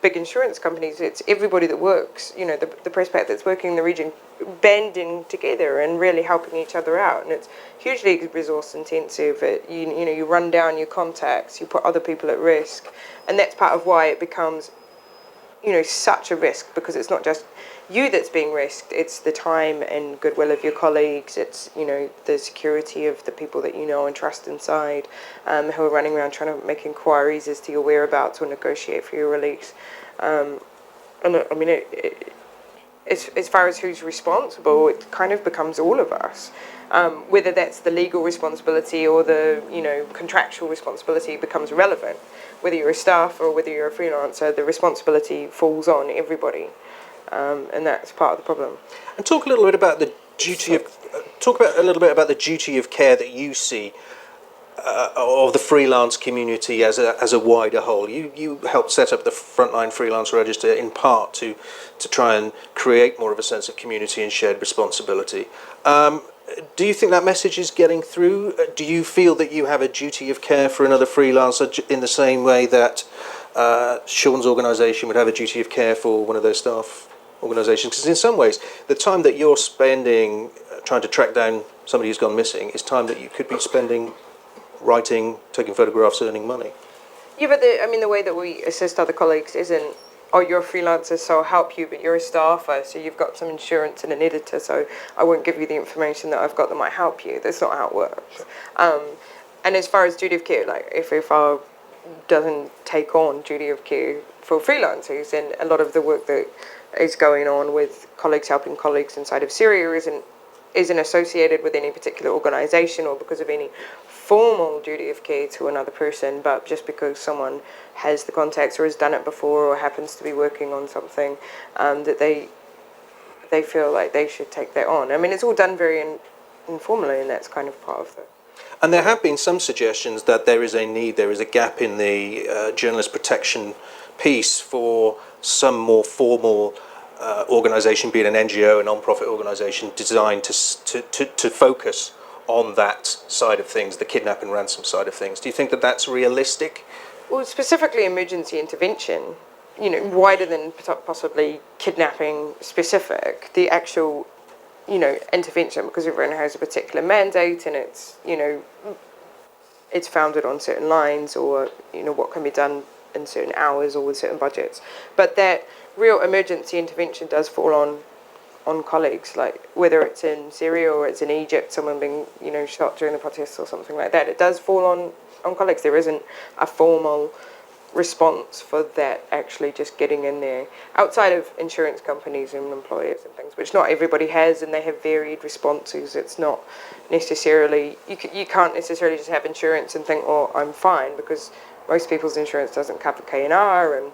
big insurance companies. It's everybody that works, the press pack that's working in the region, banding together and really helping each other out. And it's hugely resource intensive. You run down your contacts, you put other people at risk, and that's part of why it becomes, such a risk, because it's not just you that's being risked, it's the time and goodwill of your colleagues, it's, the security of the people that you know and trust inside, who are running around trying to make inquiries as to your whereabouts or negotiate for your release. And I mean, as far as who's responsible, it kind of becomes all of us. Whether that's the legal responsibility or the, contractual responsibility becomes irrelevant. Whether you're a staff or whether you're a freelancer, the responsibility falls on everybody. And that's part of the problem. And talk a little bit about the duty about the duty of care that you see of the freelance community as a wider whole. You helped set up the Frontline Freelance Register in part to try and create more of a sense of community and shared responsibility. Do you think that message is getting through? Do you feel that you have a duty of care for another freelancer in the same way that Sean's organisation would have a duty of care for one of their staff organisations? Because in some ways, the time that you're spending trying to track down somebody who's gone missing is time that you could be spending writing, taking photographs, earning money. Yeah, but the way that we assist other colleagues isn't, oh, you're a freelancer, so I'll help you, but you're a staffer, so you've got some insurance and an editor, so I won't give you the information that I've got that might help you. That's not how it works. And as far as duty of care, like if FR doesn't take on duty of care for freelancers, and a lot of the work that is going on with colleagues helping colleagues inside of Syria isn't associated with any particular organisation or because of any formal duty of care to another person, but just because someone has the contacts or has done it before or happens to be working on something that they feel like they should take that on. I mean, it's all done very informally, and that's kind of part of it. And there have been some suggestions that there is a gap in the journalist protection piece for some more formal organisation, be it an NGO, a non-profit organisation, designed to focus on that side of things, the kidnap and ransom side of things. Do you think that that's realistic? Well, specifically emergency intervention, wider than possibly kidnapping specific, the actual, intervention, because everyone has a particular mandate and it's founded on certain lines or, what can be done in certain hours or with certain budgets. But that real emergency intervention does fall on colleagues, like whether it's in Syria or it's in Egypt, someone being, shot during the protests or something like that. It does fall on colleagues. There isn't a formal response for that actually just getting in there outside of insurance companies and employers and things, which not everybody has, and they have varied responses. It's not necessarily, you can't necessarily just have insurance and think, oh, I'm fine, because most people's insurance doesn't cover K&R, and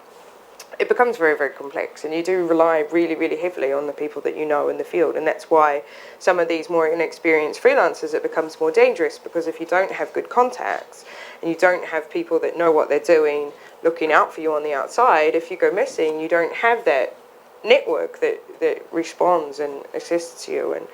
it becomes very, very complex, and you do rely really, really heavily on the people that you know in the field, and that's why some of these more inexperienced freelancers, it becomes more dangerous, because if you don't have good contacts and you don't have people that know what they're doing looking out for you on the outside, if you go missing, you don't have that network that responds and assists you, and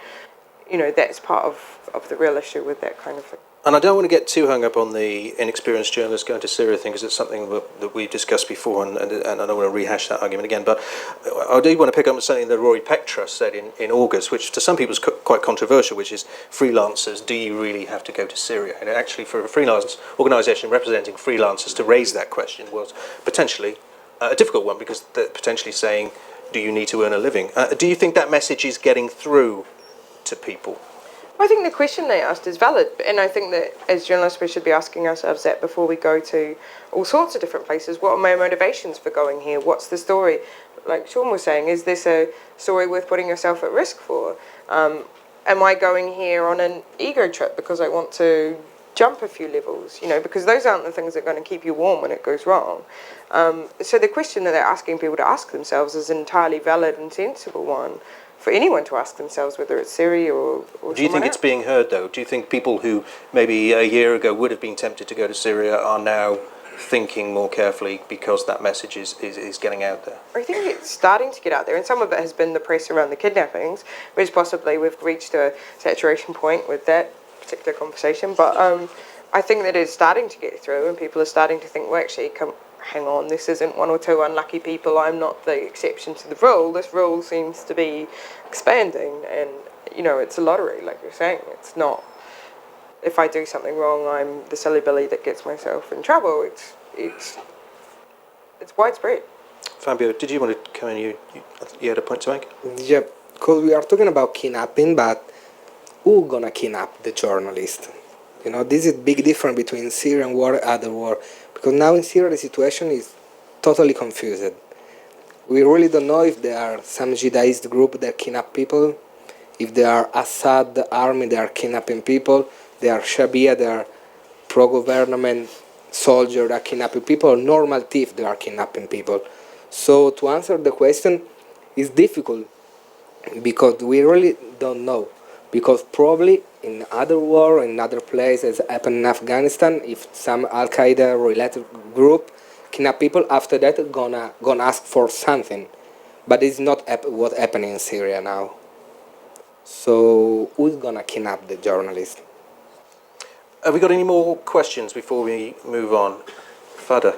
that's part of the real issue with that kind of thing. And I don't want to get too hung up on the inexperienced journalists going to Syria thing, because it's something that we've discussed before, and I don't want to rehash that argument again. But I do want to pick up on something that Rory Peck Trust said in August, which to some people is quite controversial, which is, freelancers, do you really have to go to Syria? And actually, for a freelance organisation representing freelancers to raise that question was potentially a difficult one, because they're potentially saying, do you need to earn a living? Do you think that message is getting through to people? I think the question they asked is valid, and I think that as journalists we should be asking ourselves that before we go to all sorts of different places. What are my motivations for going here? What's the story? Like Sean was saying, is this a story worth putting yourself at risk for? Am I going here on an ego trip because I want to jump a few levels? Because those aren't the things that are going to keep you warm when it goes wrong. So the question that they're asking people to ask themselves is an entirely valid and sensible one for anyone to ask themselves, whether it's Syria or Do you think it's being heard, though? Do you think people who maybe a year ago would have been tempted to go to Syria are now thinking more carefully because that message is getting out there? I think it's starting to get out there, and some of it has been the press around the kidnappings, which possibly we've reached a saturation point with that particular conversation. But I think that it's starting to get through, and people are starting to think, well, actually, hang on, this isn't one or two unlucky people, I'm not the exception to the rule. This rule seems to be expanding, and it's a lottery, like you're saying. It's not, if I do something wrong, I'm the silly Billy that gets myself in trouble. It's widespread. Fabio, did you want to come in? You had a point to make? Yeah, because we are talking about kidnapping, but who gonna kidnap the journalist? This is big difference between Syrian war and other war. Because now in Syria the situation is totally confused. We really don't know if there are some jihadist group that kidnap people, if there are Assad army that are kidnapping people, there are Shabia, there are pro-government soldiers that are kidnapping people, or normal thieves that are kidnapping people. So to answer the question is difficult, because we really don't know. Because probably in other war, in other places, happened in Afghanistan, if some Al-Qaeda related group kidnap people, after that gonna ask for something. But it's not what happening in Syria now. So who's gonna kidnap the journalist? Have we got any more questions before we move on? Fada.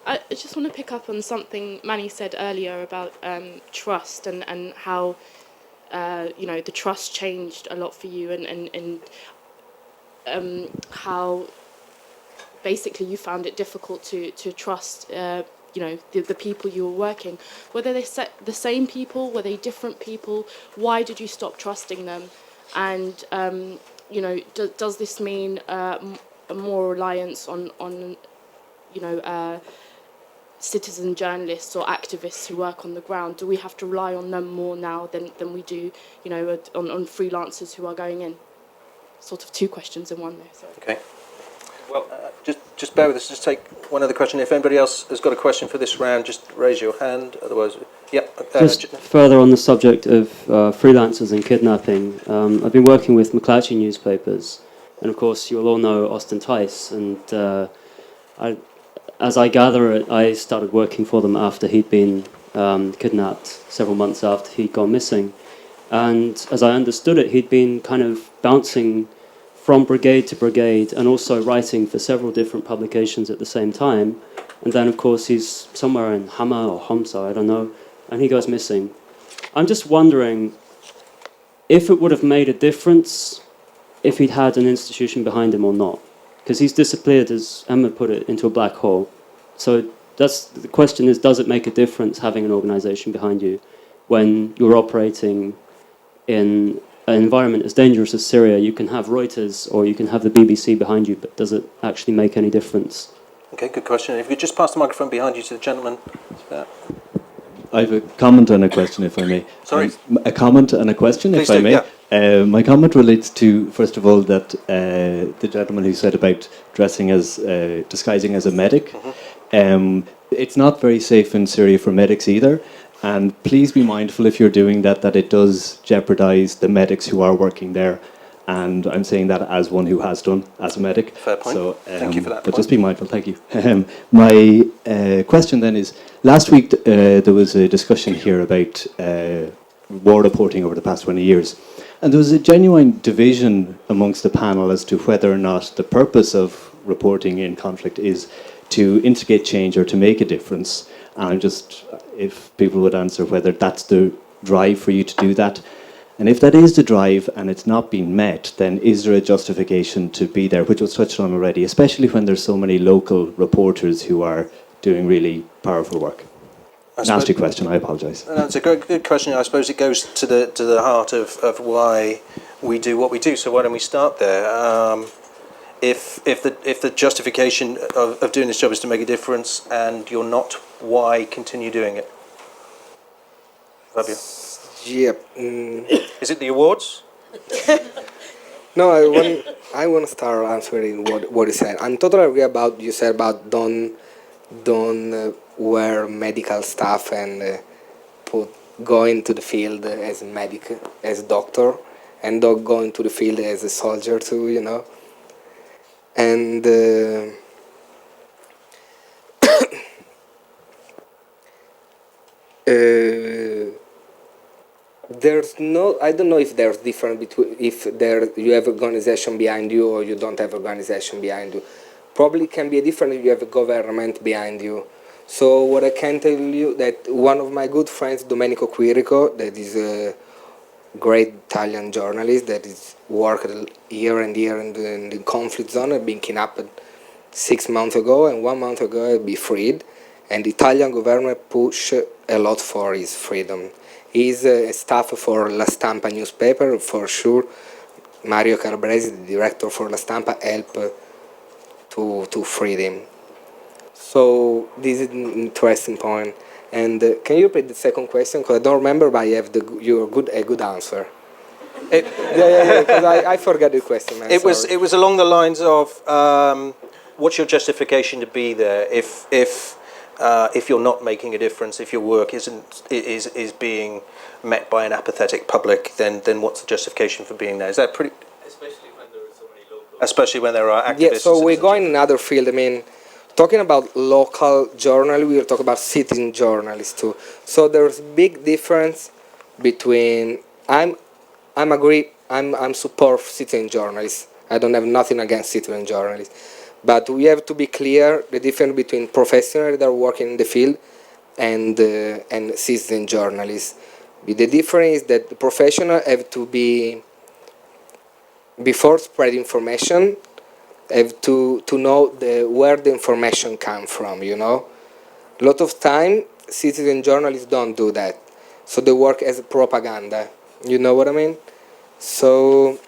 I just want to pick up on something Manny said earlier about trust and how the trust changed a lot for you and how basically you found it difficult to trust the people you were working. Were they the same people? Were they different people? Why did you stop trusting them? And does this mean a more reliance on citizen journalists or activists who work on the ground? Do we have to rely on them more now than we do, on freelancers who are going in? Sort of two questions in one there. Sorry. Okay. Well, just bear with us. Just take one other question. If anybody else has got a question for this round, just raise your hand. Otherwise, yeah. Just further on the subject of freelancers and kidnapping, I've been working with McClatchy newspapers, and of course you'll all know Austin Tice, and as I gather it, I started working for them after he'd been kidnapped, several months after he'd gone missing. And as I understood it, he'd been kind of bouncing from brigade to brigade and also writing for several different publications at the same time. And then, of course, he's somewhere in Hama or Homsa, I don't know, and he goes missing. I'm just wondering if it would have made a difference if he'd had an institution behind him or not. Because he's disappeared, as Emma put it, into a black hole. So the question is, does it make a difference having an organisation behind you when you're operating in an environment as dangerous as Syria? You can have Reuters or you can have the BBC behind you, but does it actually make any difference? Okay, good question. If you could just pass the microphone behind you to the gentleman. I have a comment and a question, if I may. Sorry? A comment and a question, Please if I may. Yeah. My comment relates to, first of all, that the gentleman who said about disguising as a medic. Mm-hmm. It's not very safe in Syria for medics either. And please be mindful if you're doing that it does jeopardize the medics who are working there. And I'm saying that as one who has done as a medic. Fair point. So, thank you for that. But just be mindful, thank you. My question then is, last week there was a discussion here about war reporting over the past 20 years. And there was a genuine division amongst the panel as to whether or not the purpose of reporting in conflict is to instigate change or to make a difference. And just, if people would answer whether that's the drive for you to do that. And if that is the drive and it's not being met, then is there a justification to be there, which was touched on already, especially when there's so many local reporters who are doing really powerful work? Nasty question, I apologise. That's a good question. I suppose it goes to the heart of why we do what we do. So why don't we start there? If the justification of doing this job is to make a difference and you're not, why continue doing it? Fabio? Yep. Is it the awards? No, I want to start answering what you said. I'm totally agree about you said about don't wear medical stuff and go into the field as a medic, as a doctor, and don't go into the field as a soldier too, you know. And there's no, I don't know if there's difference between if you have organization behind you or you don't have organization behind you. Probably can be different if you have a government behind you. So what I can tell you that one of my good friends, Domenico Quirico, that is a great Italian journalist that is worked year and year in the conflict zone, had been kidnapped 6 months ago, and 1 month ago he'll be freed. And the Italian government push a lot for his freedom. He's a staff for La Stampa newspaper, for sure. Mario Calabresi, the director for La Stampa, helped to free him. So this is an interesting point. And can you repeat the second question? Because I don't remember, but I have a good answer. Yeah. Because I forgot the question. Man, it was along the lines of what's your justification to be there if you're not making a difference, if your work is being met by an apathetic public, then what's the justification for being there? Is that pretty? Especially when there are so many local. Especially when there are activists. Yeah. So we're going another field. I mean, talking about local journalism, we'll talk about citizen journalists too. So there's big difference between I'm support citizen journalists. I don't have nothing against citizen journalists, But we have to be clear the difference between professionals that are working in the field and citizen journalists. The difference is that the professionals have to be, before spreading information, have to know where the information comes from, you know. A lot of time, citizen journalists don't do that. So they work as propaganda. You know what I mean? So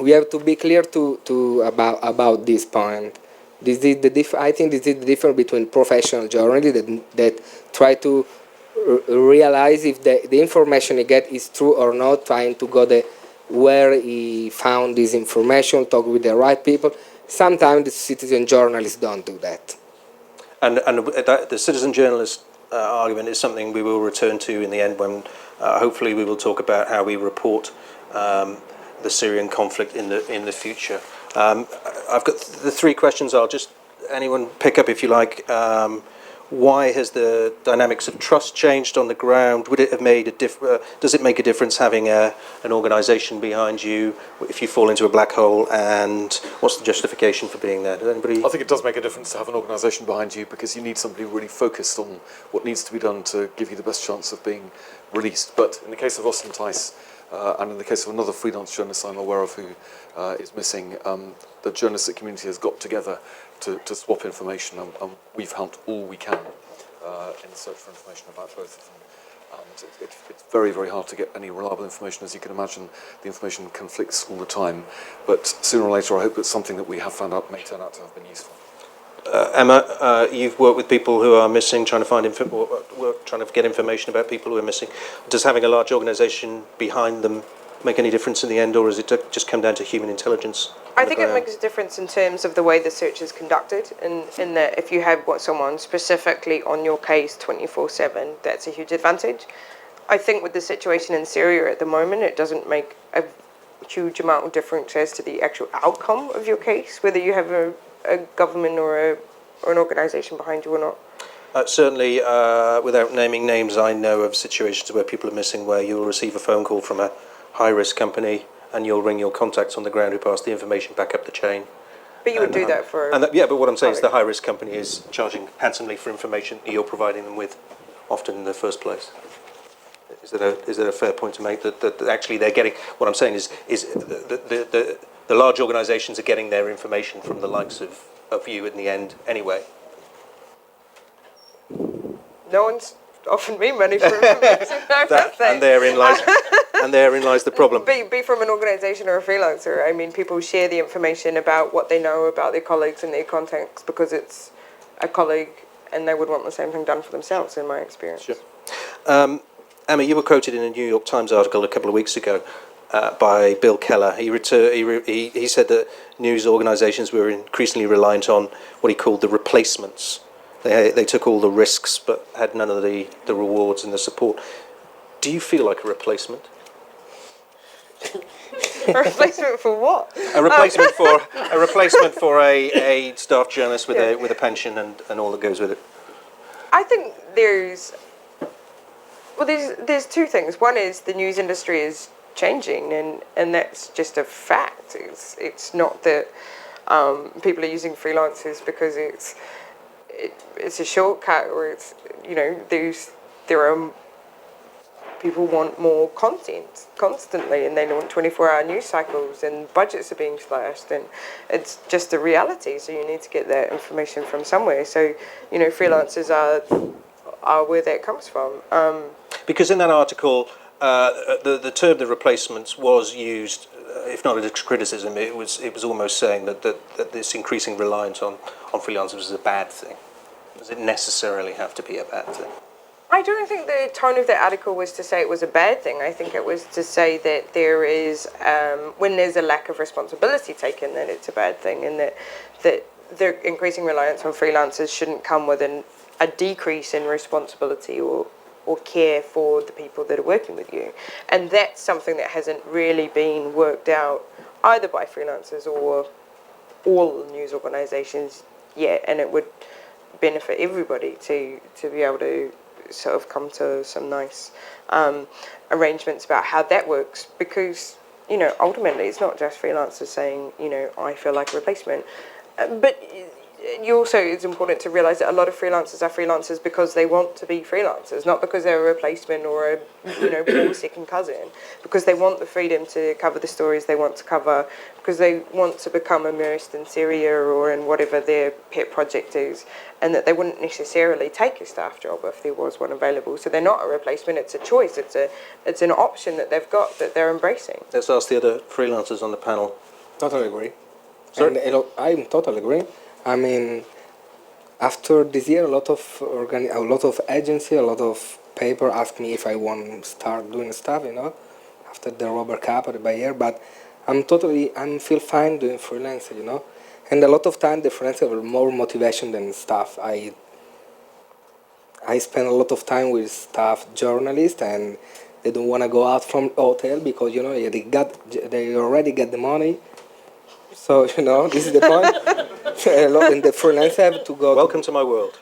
we have to be clear about this point. This is I think this is the difference between professional journalists that try to realize if the information he get is true or not, trying to go where he found this information, talk with the right people. Sometimes the citizen journalists don't do that. And the citizen journalist argument is something we will return to in the end when hopefully we will talk about how we report the Syrian conflict in the future. I've got the three questions. I'll just, anyone pick up if you like. Why has the dynamics of trust changed on the ground? Would it have made does it make a difference having an organisation behind you if you fall into a black hole? And what's the justification for being there? Does anybody? I think it does make a difference to have an organisation behind you, because you need somebody really focused on what needs to be done to give you the best chance of being released. But in the case of Austin Tice, and in the case of another freelance journalist I'm aware of who is missing, the journalistic community has got together to swap information, and we've helped all we can in the search for information about both of them. And it's very, very hard to get any reliable information. As you can imagine, the information conflicts all the time. But sooner or later, I hope that something that we have found out may turn out to have been useful. Emma, you've worked with people who are missing, trying to find trying to get information about people who are missing. Does having a large organisation behind them make any difference in the end, or does it just come down to human intelligence? I think it makes a difference in terms of the way the search is conducted, in that if you have someone specifically on your case 24/7, that's a huge advantage. I think with the situation in Syria at the moment, it doesn't make a huge amount of difference as to the actual outcome of your case, whether you have a government or an organisation behind you or not. Certainly, without naming names, I know of situations where people are missing, where you'll receive a phone call from a high-risk company and you'll ring your contacts on the ground who pass the information back up the chain. But you would do that for... yeah, but what I'm saying is the high-risk company is charging handsomely for information you're providing them with, often in the first place. Is that a fair point to make, that actually they're getting... What I'm saying is the large organisations are getting their information from the likes of you in the end anyway? No one's offered me money for information. And therein lies the problem. Be from an organisation or a freelancer. I mean, people share the information about what they know about their colleagues and their contacts because it's a colleague and they would want the same thing done for themselves, in my experience. Sure. Emma, you were quoted in a New York Times article a couple of weeks ago by Bill Keller. He said that news organisations were increasingly reliant on what he called the replacements. They took all the risks but had none of the rewards and the support. Do you feel like a replacement? A replacement for what? A replacement for a staff journalist with a pension and all that goes with it. I think there's two things. One is the news industry is changing, and that's just a fact. It's not that people are using freelancers because it's a shortcut, or it's, you know, there are people want more content constantly, and they want 24-hour news cycles, and budgets are being slashed, and it's just the reality. So you need to get that information from somewhere. So, you know, freelancers are where that comes from. Because in that article, the term "the replacements" was used, if not as criticism, it was almost saying that this increasing reliance on freelancers is a bad thing. Does it necessarily have to be a bad thing? I don't think the tone of the article was to say it was a bad thing. I think it was to say that there is, when there's a lack of responsibility taken, that it's a bad thing, and that the increasing reliance on freelancers shouldn't come with a decrease in responsibility or care for the people that are working with you. And that's something that hasn't really been worked out either by freelancers or all news organisations yet, and it would benefit everybody to be able to sort of come to some nice arrangements about how that works, because, you know, ultimately it's not just freelancers saying, you know, I feel like a replacement. But you also, it's important to realise that a lot of freelancers are freelancers because they want to be freelancers, not because they're a replacement or a poor second cousin, because they want the freedom to cover the stories they want to cover, because they want to become immersed in Syria or in whatever their pet project is, and that they wouldn't necessarily take a staff job if there was one available. So they're not a replacement, it's a choice, it's an option that they've got that they're embracing. Let's ask the other freelancers on the panel. Totally agree. Sorry? And I'm totally agree. I mean, after this year, a lot of agency, a lot of paper asked me if I want to start doing stuff, after the Robert Cup or the Bayer. But I feel fine doing freelance, And a lot of time, the freelancer have more motivation than staff. I spend a lot of time with staff journalists, and they don't want to go out from hotel because they already get the money. So this is the point. A lot in the freelance have to go. Welcome to my world.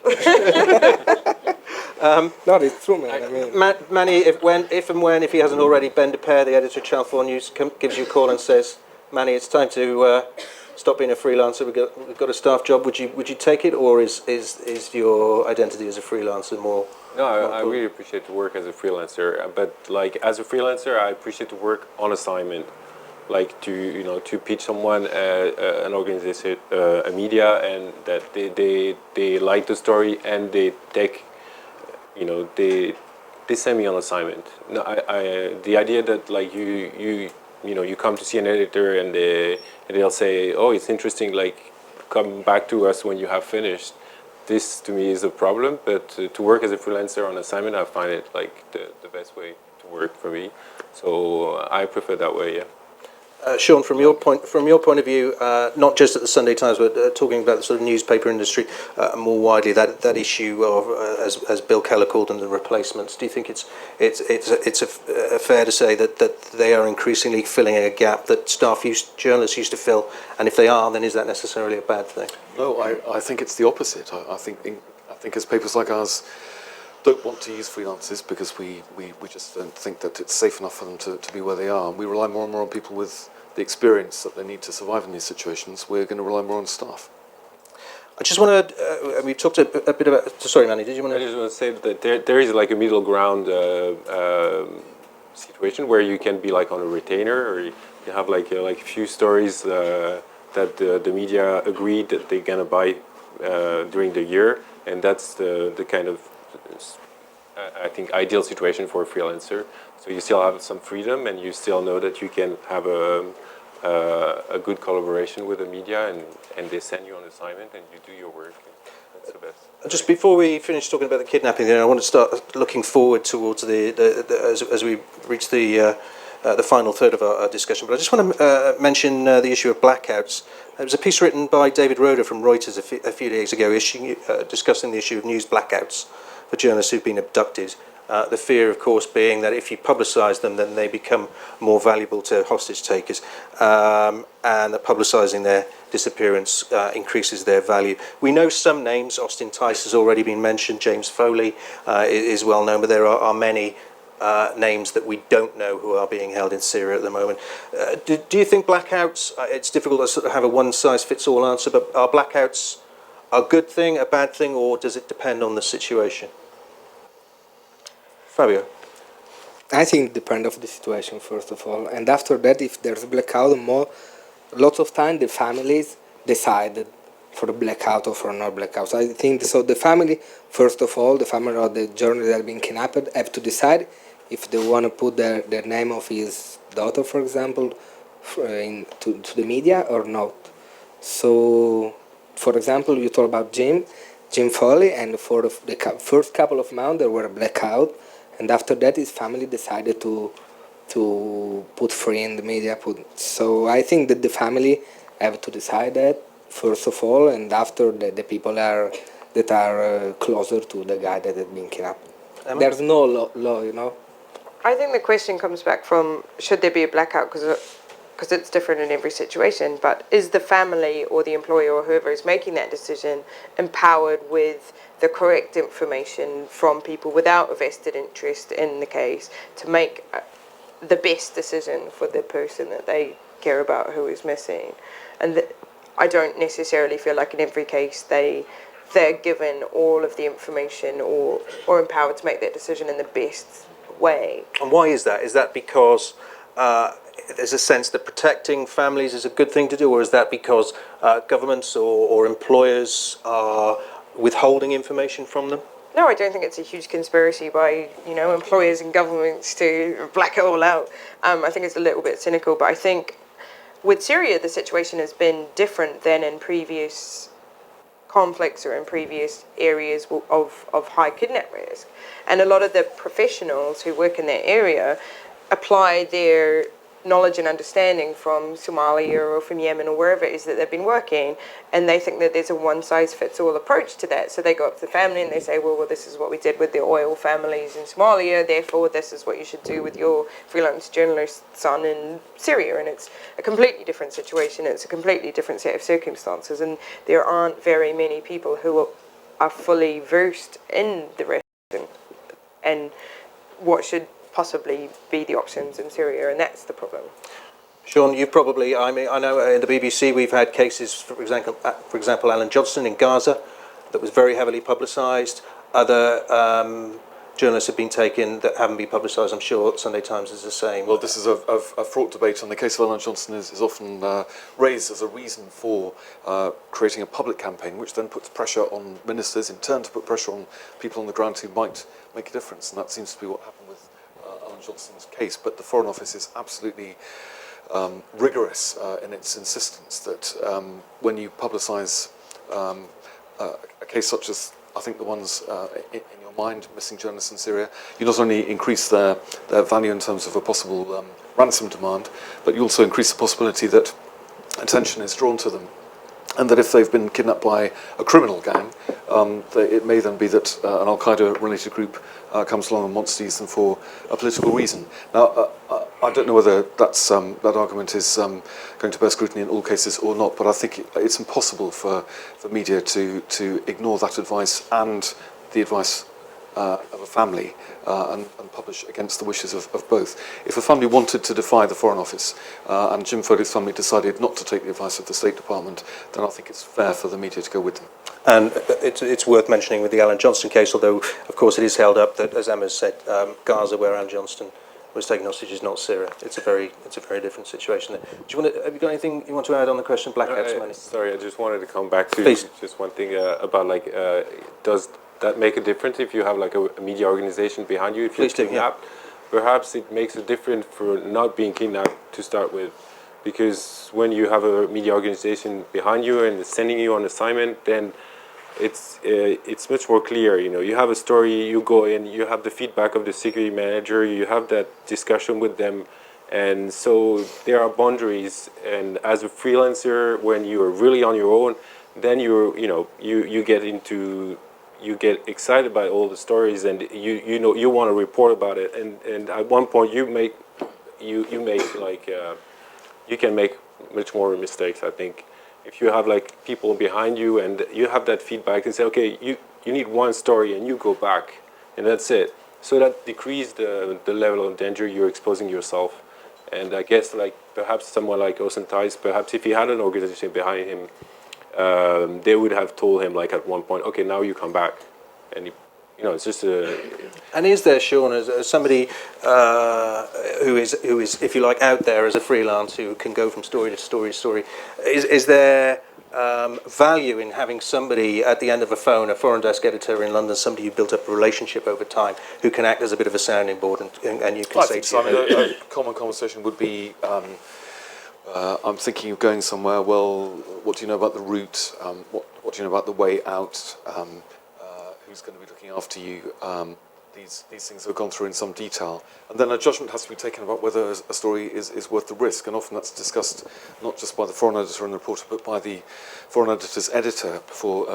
No, it's true, man. I mean, Manny, if he hasn't already, Ben de Pere, the editor of Channel 4 News, gives you a call and says, Manny, it's time to stop being a freelancer. We've got a staff job. Would you take it, or is your identity as a freelancer more? No, I really appreciate to work as a freelancer, but like as a freelancer, I appreciate to work on assignment, like to pitch someone an organization, a media, and that they like the story and they take, they send me on assignment. No, the idea that like you come to see an editor and they'll say, oh, it's interesting, like come back to us when you have finished. This to me is a problem, but to work as a freelancer on assignment, I find it like the best way to work for me. So I prefer that way, yeah. Sean, from your point of view, not just at the Sunday Times, but talking about the sort of newspaper industry more widely, that issue of, as Bill Keller called them, the replacements. Do you think it's fair to say that they are increasingly filling a gap that journalists used to fill, and if they are, then is that necessarily a bad thing? No, I think it's the opposite. I think as papers like ours don't want to use freelancers because we just don't think that it's safe enough for them to be where they are. We rely more and more on people with the experience that they need to survive in these situations. We're going to rely more on staff. I just want to, we've talked a bit about, sorry Manny, did you want to? I just want to say that there is like a middle ground situation where you can be like on a retainer, or you have like a few stories that the media agreed that they're going to buy during the year, and that's the kind of, I think, ideal situation for a freelancer. So you still have some freedom, and you still know that you can have a good collaboration with the media, and they send you on assignment, and you do your work. That's the best. Just before we finish talking about the kidnapping, I want to start looking forward towards as we reach the final third of our discussion. But I just want to mention the issue of blackouts. There was a piece written by David Roeder from Reuters a few days ago, discussing the issue of news blackouts for journalists who've been abducted. The fear, of course, being that if you publicise them, then they become more valuable to hostage takers, and that publicising their disappearance increases their value. We know some names. Austin Tice has already been mentioned. James Foley is well known, but there are many names that we don't know who are being held in Syria at the moment. Do you think blackouts, it's difficult to sort of have a one-size-fits-all answer, but are blackouts a good thing, a bad thing, or does it depend on the situation? Fabio? I think it depends on the situation, first of all. And after that, if there's a blackout, lots of time the families decide for the blackout or for not blackout. So I think so. The family, first of all, the family of the journalist that have been kidnapped have to decide if they want to put their name of his daughter, for example, to the media or not. So, for example, you talk about Jim Foley, and for the first couple of months there were a blackout, and after that his family decided to put free in the media. So I think that the family have to decide that first of all, and after the people that are closer to the guy that had been kidnapped. Emma? There's no law, I think the question comes back from, should there be a blackout? Because it's different in every situation, but is the family or the employer or whoever is making that decision empowered with the correct information from people without a vested interest in the case to make the best decision for the person that they care about who is missing? And I don't necessarily feel like in every case they're given all of the information or empowered to make that decision in the best way. And why is that? Is that because there's a sense that protecting families is a good thing to do, or is that because governments or employers are withholding information from them? No, I don't think it's a huge conspiracy by, employers and governments to black it all out. I think it's a little bit cynical, but I think with Syria, the situation has been different than in previous conflicts or in previous areas of high kidnap risk. And a lot of the professionals who work in that area apply their knowledge and understanding from Somalia or from Yemen or wherever it is that they've been working, and they think that there's a one-size-fits-all approach to that. So they go up to the family and they say, well, this is what we did with the oil families in Somalia, therefore this is what you should do with your freelance journalist son in Syria. And it's a completely different situation, it's a completely different set of circumstances, and there aren't very many people who are fully versed in the risk and what should possibly be the options in Syria, and that's the problem. Sean, you probably, I know in the BBC we've had cases, for example, Alan Johnston in Gaza, that was very heavily publicised. Other journalists have been taken that haven't been publicised. I'm sure Sunday Times is the same. Well, this is a fraught debate, and the case of Alan Johnston is often raised as a reason for creating a public campaign, which then puts pressure on ministers, in turn to put pressure on people on the ground who might make a difference, and that seems to be what happened with Alan Johnston's case. But the Foreign Office is absolutely rigorous in its insistence that when you publicise a case such as, I think, the ones in your mind, missing journalists in Syria, you not only increase their value in terms of a possible ransom demand, but you also increase the possibility that attention is drawn to them, and that if they've been kidnapped by a criminal gang, it may then be that an Al-Qaeda-related group comes along and wants to use them for a political reason. Now, I don't know whether that argument is going to bear scrutiny in all cases or not, but I think it's impossible for media to ignore that advice and the advice of a family and publish against the wishes of both. If a family wanted to defy the Foreign Office and Jim Foley's family decided not to take the advice of the State Department, then I think it's fair for the media to go with them. And it's worth mentioning with the Alan Johnston case, although of course it is held up that, as Emma said, Gaza, where Alan Johnston was taken hostage, is not Syria. It's a very different situation there. Have you got anything you want to add on the question, Blackouts? Sorry, I just wanted to come back to Please. Just one thing about does that make a difference if you have like a media organization behind you? If you're kidnapped, perhaps it makes a difference for not being kidnapped to start with, because when you have a media organization behind you and sending you on assignment, then it's much more clear. You have a story, you go in, you have the feedback of the security manager, you have that discussion with them, and so there are boundaries. And as a freelancer, when you are really on your own, then you get excited by all the stories, and you want to report about it. And at one point you can make much more mistakes, I think. If you have like people behind you and you have that feedback and say, okay, you need one story and you go back and that's it. So that decreases the level of danger you're exposing yourself. And I guess like perhaps someone like Osen Thijs, perhaps if he had an organization behind him, they would have told him like at one point, okay, now you come back. And it's just a... And is there, Sean, as somebody who is, if you like, out there as a freelance who can go from story to story to story, is there value in having somebody at the end of a phone, a foreign desk editor in London, somebody you built up a relationship over time, who can act as a bit of a sounding board and you can say to you... A common conversation would be, I'm thinking of going somewhere, well, what do you know about the route? What do you know about the way out? Who's going to be looking after you? These things have gone through in some detail. And then a judgment has to be taken about whether a story is worth the risk. And often that's discussed not just by the foreign editor and the reporter, but by the foreign editor's editor before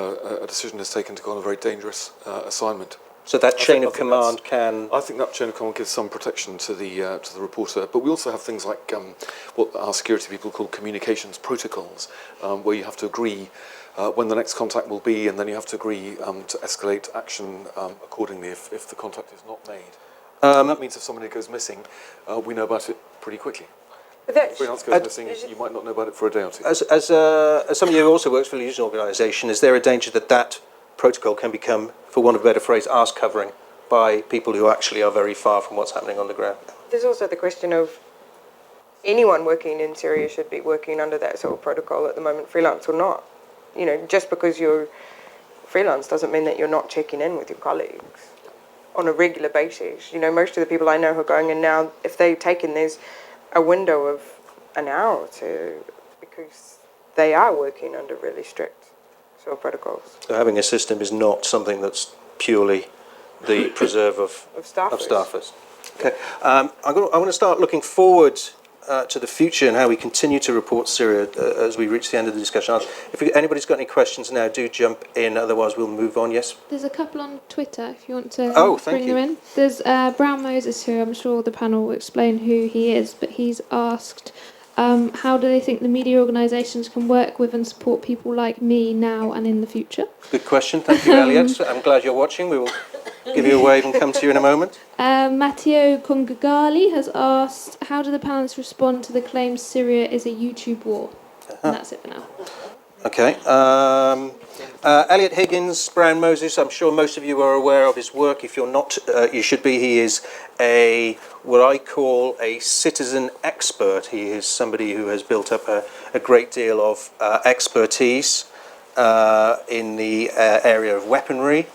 a decision is taken to go on a very dangerous assignment. So that chain of command can... I think that chain of command gives some protection to the reporter. But we also have things like what our security people call communications protocols, where you have to agree when the next contact will be, and then you have to agree to escalate action accordingly if the contact is not made. That means if somebody goes missing, we know about it pretty quickly. freelance goes missing, you might not know about it for a day or two. As somebody who also works for a news organisation, is there a danger that that protocol can become, for want of a better phrase, arse covering by people who actually are very far from what's happening on the ground? There's also the question of anyone working in Syria should be working under that sort of protocol at the moment, freelance or not. You know, just because you're freelance doesn't mean that you're not checking in with your colleagues on a regular basis. You know, most of the people I know who are going in now, if they've taken, there's a window of an hour or two because they are working under really strict sort of protocols. So having a system is not something that's purely the preserve of staffers. Okay, I want to start looking forward to the future and how we continue to report Syria as we reach the end of the discussion. If anybody's got any questions now, do jump in, otherwise we'll move on. Yes? There's a couple on Twitter if you want to thank bring them in. There's Brown Moses, who I'm sure the panel will explain who he is, but he's asked, how do they think the media organisations can work with and support people like me now and in the future? Good question. Thank you, Elliot. I'm glad you're watching. We will give you a wave and come to you in a moment. Matteo Congagali has asked, how do the panelists respond to the claim Syria is a YouTube war? And that's it for now. Okay. Elliot Higgins, Brown Moses, I'm sure most of you are aware of his work. If you're not, you should be. He is what I call a citizen expert. He is somebody who has built up a great deal of expertise in the area of weaponry.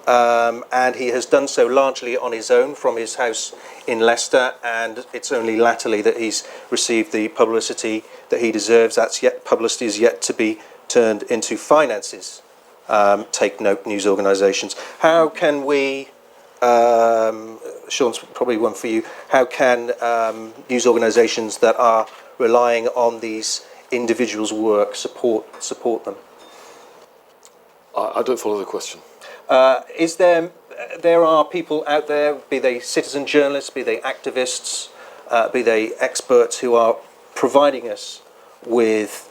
And he has done so largely on his own from his house in Leicester, and it's only latterly that he's received the publicity that he deserves. Publicity is yet to be turned into finances. Take note, news organisations. How can we, Sean's probably one for you, how can news organisations that are relying on these individuals' work support them? I don't follow the question. There are people out there, be they citizen journalists, be they activists, be they experts, who are providing us with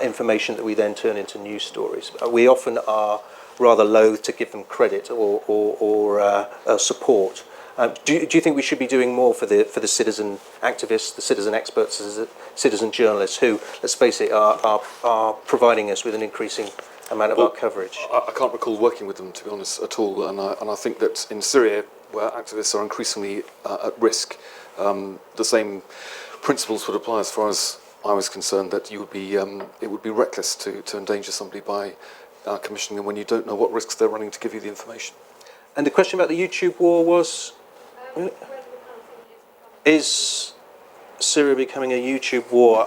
information that we then turn into news stories. We often are rather loath to give them credit or support. Do you think we should be doing more for the citizen activists, the citizen experts, the citizen journalists who, let's face it, are providing us with an increasing amount of our coverage? I can't recall working with them, to be honest, at all. And I think that in Syria, where activists are increasingly at risk, the same principles would apply as far as I was concerned, that it would be reckless to endanger somebody by commissioning them when you don't know what risks they're running to give you the information. And the question about the YouTube war was, is Syria becoming a YouTube war?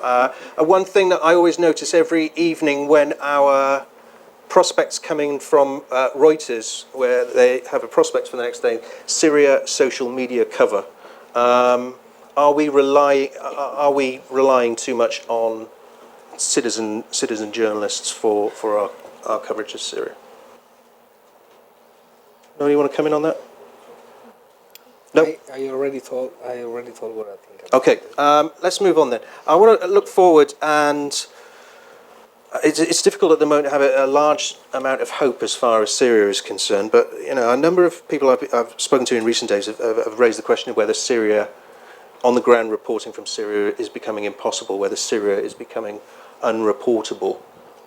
One thing that I always notice every evening when our prospects coming from Reuters, where they have a prospect for the next day, Syria social media cover. Are we relying too much on citizen journalists for our coverage of Syria? Nobody want to come in on that? No. I already told what I think. Okay, let's move on then. I want to look forward, and it's difficult at the moment to have a large amount of hope as far as Syria is concerned. But a number of people I've spoken to in recent days have raised the question of whether Syria, on the ground reporting from Syria, is becoming impossible, whether Syria is becoming unreportable.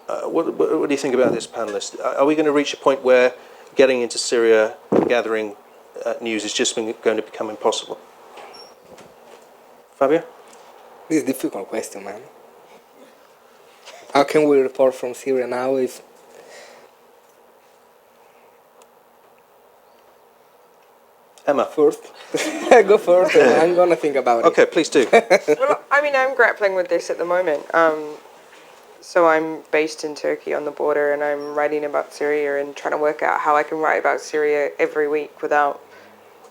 What do you think about this, panelist? Are we going to reach a point where getting into Syria, gathering news is just going to become impossible? Fabio? This is a difficult question, man. How can we report from Syria now if... Emma? First? Go first, I'm going to think about it. Okay, please do. Well, I mean, I'm grappling with this at the moment. So I'm based in Turkey on the border, and I'm writing about Syria and trying to work out how I can write about Syria every week without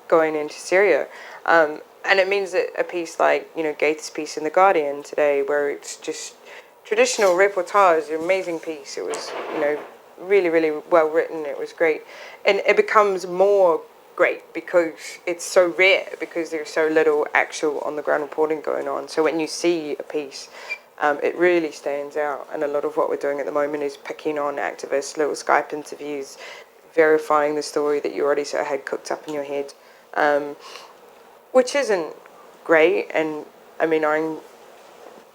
going into Syria. And it means that a piece like, Gaith's piece in The Guardian today, where it's just traditional reportage, an amazing piece. It was, really, really well written. It was great. And it becomes more great because it's so rare, because there's so little actual on-the-ground reporting going on. So when you see a piece, it really stands out. And a lot of what we're doing at the moment is picking on activists, little Skype interviews, verifying the story that you already sort of had cooked up in your head, which isn't great. And I mean, I'm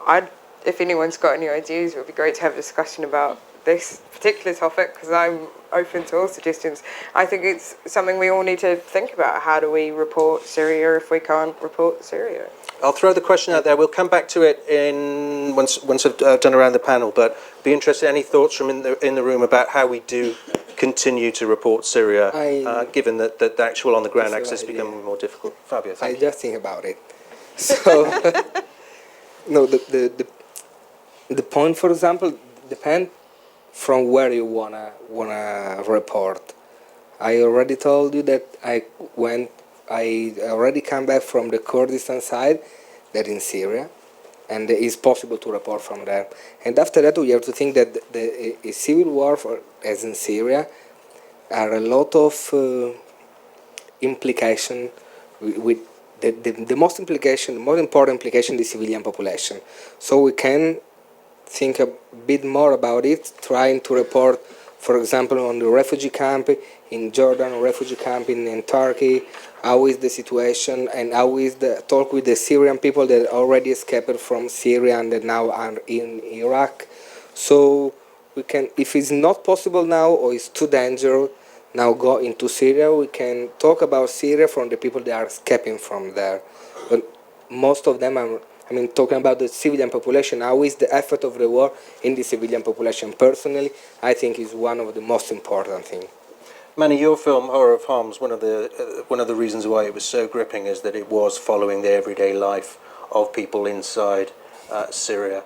if anyone's got any ideas, it would be great to have a discussion about this particular topic, because I'm open to all suggestions. I think it's something we all need to think about. How do we report Syria if we can't report Syria? I'll throw the question out there. We'll come back to it once I've done around the panel. But be interested. Any thoughts from in the room about how we do continue to report Syria, given that the actual on the ground access is becoming more difficult? Fabio, thank you. I just think about it. So, no, the point, for example, depends from where you wanna report. I already told you that I already come back from the Kurdistan side, that in Syria, and it's possible to report from there. And after that, we have to think that a civil war, as in Syria, are a lot of implication with the most important implication, the civilian population. So we can think a bit more about it, trying to report, for example, on the refugee camp in Jordan, refugee camp in Turkey. How is the situation, and how is the talk with the Syrian people that already escaped from Syria and that now are in Iraq. So we can, if it's not possible now or it's too dangerous, now go into Syria, we can talk about Syria from the people that are escaping from there. But most of them are, talking about the civilian population, how is the effect of the war in the civilian population? Personally, I think is one of the most important things. Manny, your film Horror of Homs, one of the reasons why it was so gripping is that it was following the everyday life of people inside Syria.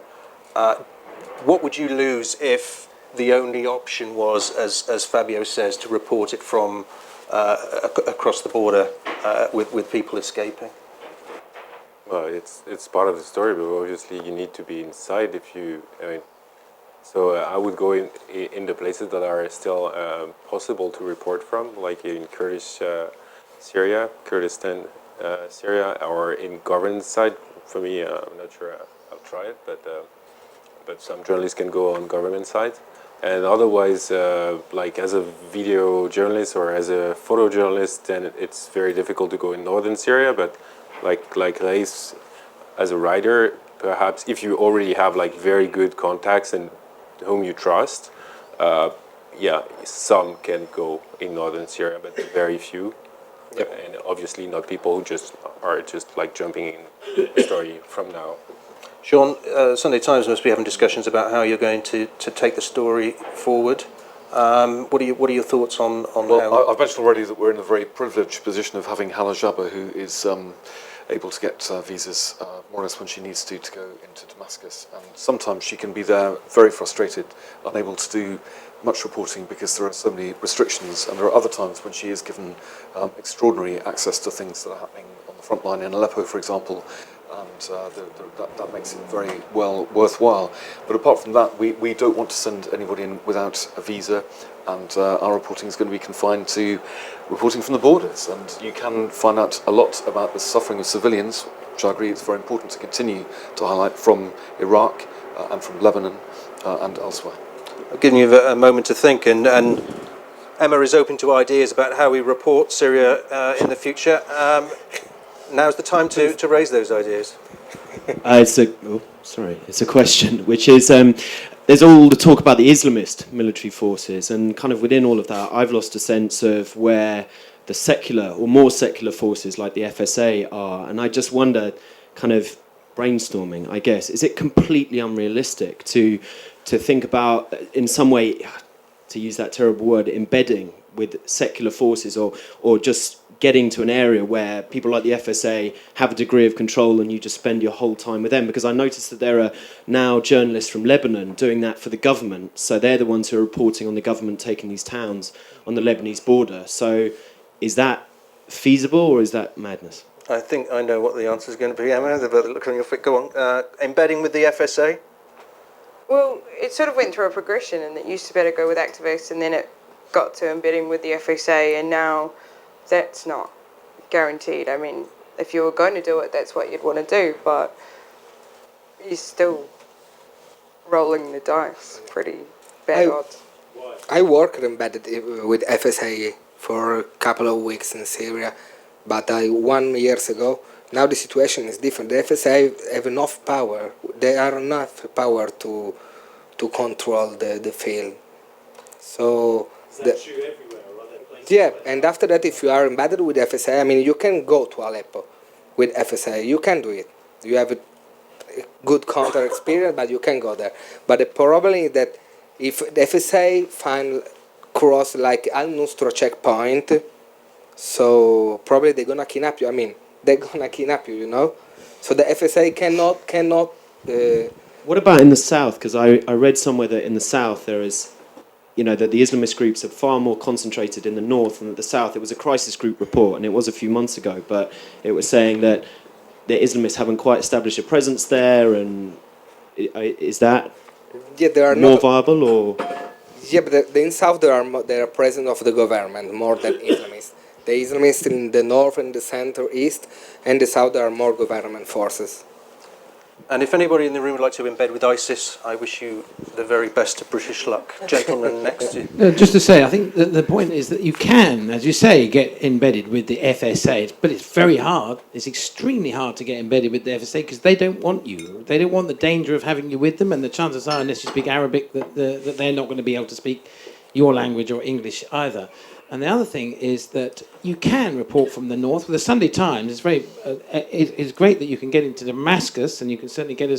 What would you lose if the only option was, as Fabio says, to report it from across the border with people escaping? Well, it's part of the story, but obviously you need to be inside if you. So I would go in the places that are still possible to report from, like in Kurdish Syria, Kurdistan Syria, or in government side. For me, I'm not sure I'll try it, but some journalists can go on government side. And otherwise, like as a video journalist or as a photojournalist, then it's very difficult to go in northern Syria. But like Reis, as a writer, perhaps if you already have like very good contacts and whom you trust, some can go in northern Syria, but very few. Yep. And obviously not people who are just like jumping in the story from now. Sean, Sunday Times must be having discussions about how you're going to take the story forward. What are your thoughts on well, how? I've mentioned already that we're in a very privileged position of having Hala Jabba, who is able to get visas more or less when she needs to go into Damascus. And sometimes she can be there very frustrated, unable to do much reporting because there are so many restrictions. And there are other times when she is given extraordinary access to things that are happening on the front line in Aleppo, for example. And that makes it very well worthwhile. But apart from that, we don't want to send anybody in without a visa, and our reporting is going to be confined to reporting from the borders. And you can find out a lot about the suffering of civilians, which I agree is very important to continue to highlight, from Iraq and from Lebanon and elsewhere. I've given you a moment to think, and Emma is open to ideas about how we report Syria in the future. Now's the time to raise those ideas. It's a question, which is, there's all the talk about the Islamist military forces, and kind of within all of that, I've lost a sense of where the secular or more secular forces like the FSA are, and I just wonder, kind of brainstorming, I guess, is it completely unrealistic to think about, in some way, to use that terrible word, embedding with secular forces, or just getting to an area where people like the FSA have a degree of control and you just spend your whole time with them? Because I noticed that there are now journalists from Lebanon doing that for the government, so they're the ones who are reporting on the government taking these towns on the Lebanese border. So is that feasible or is that madness? I think I know what the answer is going to be, Emma. Look on your feet. Go on. Embedding with the FSA? Well, it sort of went through a progression, and it used to better go with activists, and then it got to embedding with the FSA, and now that's not guaranteed. I mean, if you were going to do it, that's what you'd want to do, but you're still rolling the dice. Pretty bad odds. I worked embedded with FSA for a couple of weeks in Syria, but 1 year ago Now the situation is different. The FSA have enough power. They are enough power to control the field. So is that true everywhere? Or are there places yeah, and after that, if you are embedded with FSA, I mean, you can go to Aleppo with FSA. You can do it. You have a good counter experience, but you can go there. But the problem is that if the FSA cross like Al-Nusra checkpoint, so probably they're gonna kidnap you. I mean, they're gonna kidnap you, you know. So the FSA cannot. What about in the south? Because I read somewhere that in the south there is, that the Islamist groups are far more concentrated in the north than at the south. It was a crisis group report, and it was a few months ago, but it was saying that the Islamists haven't quite established a presence there, and is that there are more viable, or? Yeah, but in south they are present of the government more than Islamists. The Islamists in the north and the center, east, and the south there are more government forces. And if anybody in the room would like to embed with ISIS, I wish you the very best of British luck. Gentleman next to you. No, just to say, I think that the point is that you can, as you say, get embedded with the FSA, but it's very hard. It's extremely hard to get embedded with the FSA because they don't want you. They don't want the danger of having you with them, and the chances are, unless you speak Arabic, that they're not going to be able to speak your language or English either. And the other thing is that you can report from the north. With the Sunday Times, it's great that you can get into Damascus, and you can certainly get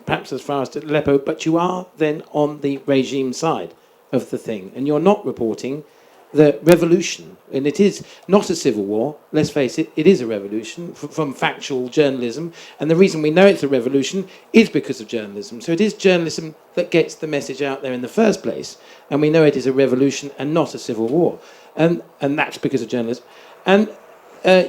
perhaps as far as to Aleppo, but you are then on the regime side of the thing, and you're not reporting the revolution. And it is not a civil war, let's face it, it is a revolution from factual journalism, and the reason we know it's a revolution is because of journalism. So it is journalism that gets the message out there in the first place, and we know it is a revolution and not a civil war. And that's because of journalism. And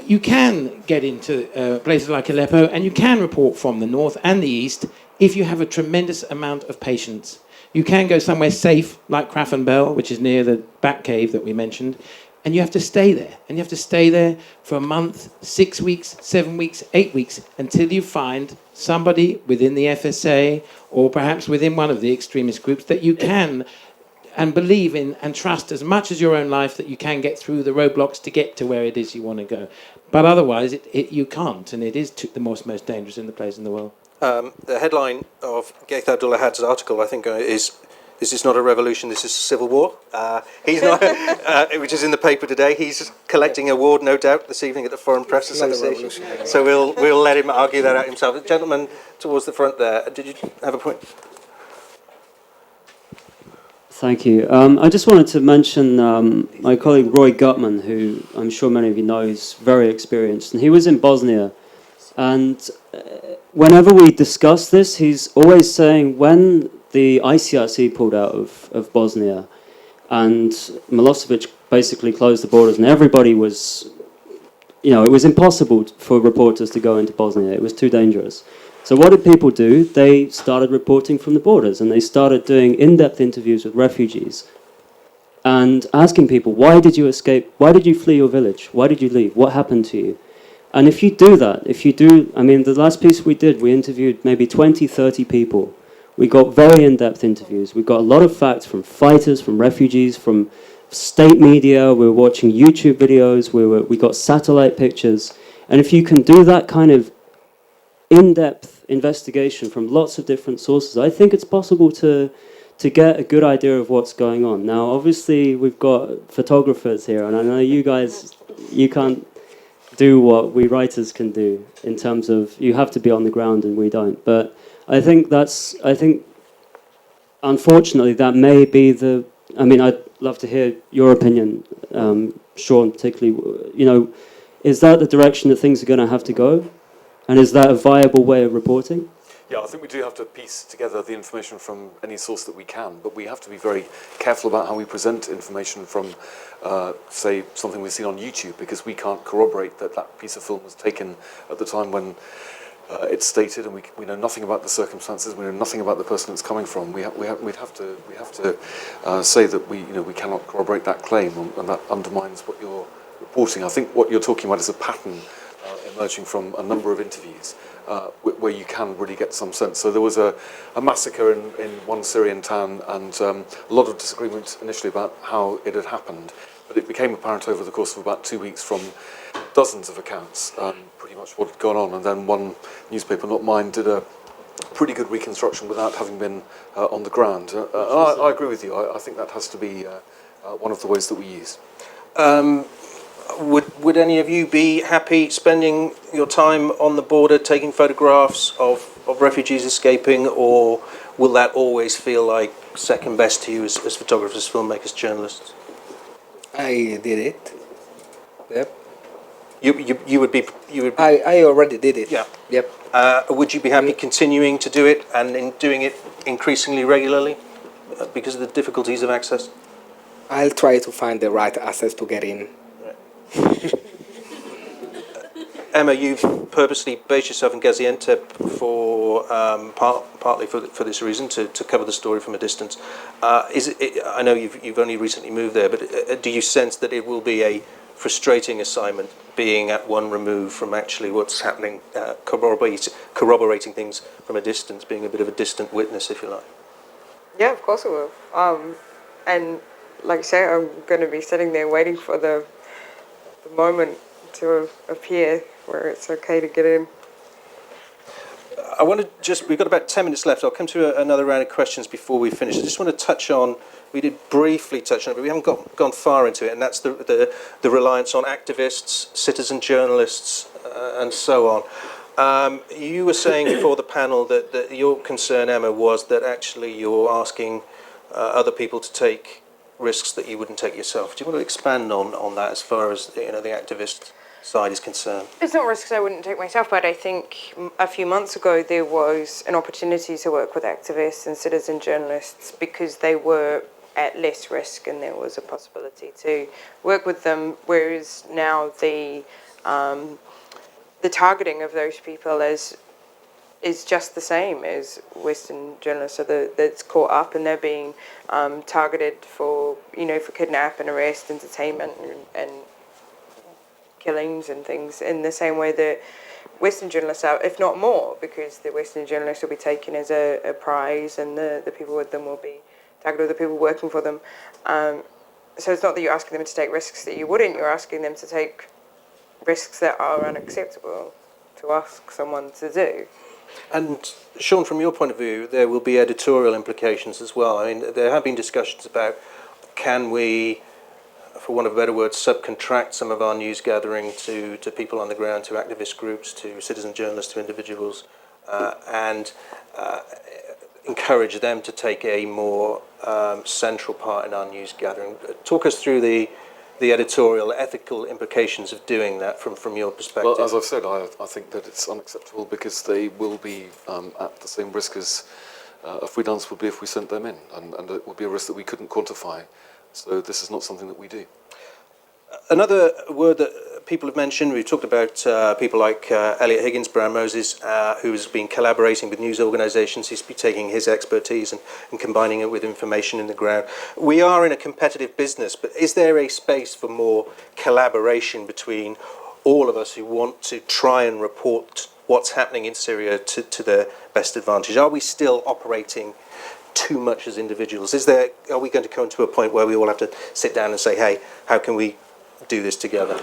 you can get into places like Aleppo, and you can report from the north and the east if you have a tremendous amount of patience. You can go somewhere safe, like Crafenbell, which is near the Bat Cave that we mentioned, and you have to stay there. And you have to stay there for a month, 6 weeks, 7 weeks, 8 weeks, until you find somebody within the FSA, or perhaps within one of the extremist groups, that you can and believe in and trust as much as your own life that you can get through the roadblocks to get to where it is you want to go. But otherwise, you can't, and it is the most dangerous in the place in the world. The headline of Geith Abdullah Had's article, I think, is "This is not a revolution, this is a civil war." He's not, which is in the paper today. He's collecting an award, no doubt, this evening at the Foreign Press Association. So we'll let him argue that out himself. The gentleman towards the front there, did you have a point? Thank you. I just wanted to mention my colleague Roy Gutman, who I'm sure many of you know is very experienced, and he was in Bosnia. And whenever we discuss this, he's always saying when the ICRC pulled out of Bosnia and Milosevic basically closed the borders and everybody was, it was impossible for reporters to go into Bosnia. It was too dangerous. So what did people do? They started reporting from the borders, and they started doing in-depth interviews with refugees and asking people, why did you escape? Why did you flee your village? Why did you leave? What happened to you? And if you do that, the last piece we did, we interviewed maybe 20, 30 people. We got very in-depth interviews. We got a lot of facts from fighters, from refugees, from state media. We were watching YouTube videos. We got satellite pictures. And if you can do that kind of in-depth investigation from lots of different sources, I think it's possible to get a good idea of what's going on. Now, obviously, we've got photographers here, and I know you guys, you can't do what we writers can do in terms of you have to be on the ground and we don't. But I think unfortunately, that may be I'd love to hear your opinion, Sean, particularly. Is that the direction that things are going to have to go? And is that a viable way of reporting? Yeah, I think we do have to piece together the information from any source that we can, but we have to be very careful about how we present information from, say, something we've seen on YouTube, because we can't corroborate that piece of film was taken at the time when it's stated, and we know nothing about the circumstances, we know nothing about the person it's coming from. We'd have to say that we cannot corroborate that claim, and that undermines what you're reporting. I think what you're talking about is a pattern emerging from a number of interviews where you can really get some sense. So there was a massacre in one Syrian town, and a lot of disagreement initially about how it had happened, but it became apparent over the course of about 2 weeks from dozens of accounts, pretty much what had gone on, and then one newspaper, not mine, did a pretty good reconstruction without having been on the ground. I agree with you. I think that has to be one of the ways that we use. Would any of you be happy spending your time on the border taking photographs of refugees escaping, or will that always feel like second best to you as photographers, filmmakers, journalists? I did it. Yep. You would be. I already did it. Yeah. Yep. Would you be happy continuing to do it and in doing it increasingly regularly because of the difficulties of access? I'll try to find the right access to get in. Emma, you've purposely based yourself in Gaziantep for partly for this reason, to cover the story from a distance. I know you've only recently moved there, but do you sense that it will be a frustrating assignment, being at one remove from actually what's happening, corroborating things from a distance, being a bit of a distant witness, if you like? Yeah, of course it will. And like I say, I'm going to be sitting there waiting for the moment to appear where it's okay to get in. I want to we've got about 10 minutes left. I'll come to another round of questions before we finish. I just want to touch on, we did briefly touch on it, but we haven't gone far into it, and that's the reliance on activists, citizen journalists, and so on. You were saying before the panel that your concern, Emma, was that actually you're asking other people to take risks that you wouldn't take yourself. Do you want to expand on that as far as the activist side is concerned? It's not risks I wouldn't take myself, but I think a few months ago there was an opportunity to work with activists and citizen journalists because they were at less risk and there was a possibility to work with them, whereas now the targeting of those people is just the same as Western journalists. So that's caught up and they're being targeted for kidnap and arrest, entertainment and killings and things in the same way that Western journalists are, if not more, because the Western journalists will be taken as a prize and the people with them will be targeted, or the people working for them. So it's not that you're asking them to take risks that you wouldn't, you're asking them to take risks that are unacceptable to ask someone to do. And Sean, from your point of view, there will be editorial implications as well. I mean, there have been discussions about, can we, for want of a better word, subcontract some of our news gathering to people on the ground, to activist groups, to citizen journalists, to individuals, and encourage them to take a more central part in our news gathering. Talk us through the editorial, ethical implications of doing that from your perspective. Well, as I've said, I think that it's unacceptable because they will be at the same risk as a freelance would be if we sent them in, and it would be a risk that we couldn't quantify. So this is not something that we do. Another word that people have mentioned, we've talked about people like Elliot Higgins, Brown Moses, who has been collaborating with news organisations. He's been taking his expertise and combining it with information in the ground. We are in a competitive business, but is there a space for more collaboration between all of us who want to try and report what's happening in Syria to their best advantage? Are we still operating too much as individuals? Are we going to come to a point where we all have to sit down and say, hey, how can we do this together?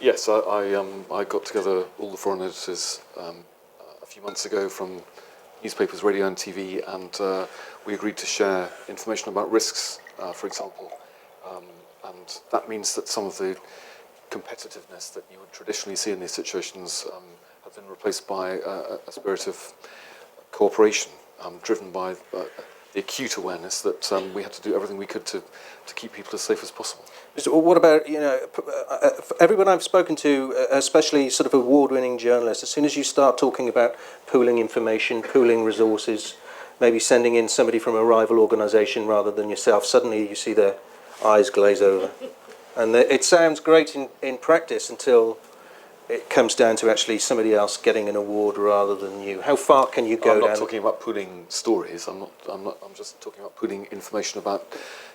Yes, I got together all the foreign editors a few months ago from newspapers, radio and TV, and we agreed to share information about risks, for example, and that means that some of the competitiveness that you would traditionally see in these situations have been replaced by a spirit of cooperation, driven by the acute awareness that we had to do everything we could to keep people as safe as possible. What about, everyone I've spoken to, especially sort of award-winning journalists, as soon as you start talking about pooling information, pooling resources, maybe sending in somebody from a rival organisation rather than yourself, suddenly you see their eyes glaze over. And it sounds great in practice until it comes down to actually somebody else getting an award rather than you. How far can you go down? I'm not talking about pooling stories. I'm just talking about pooling information about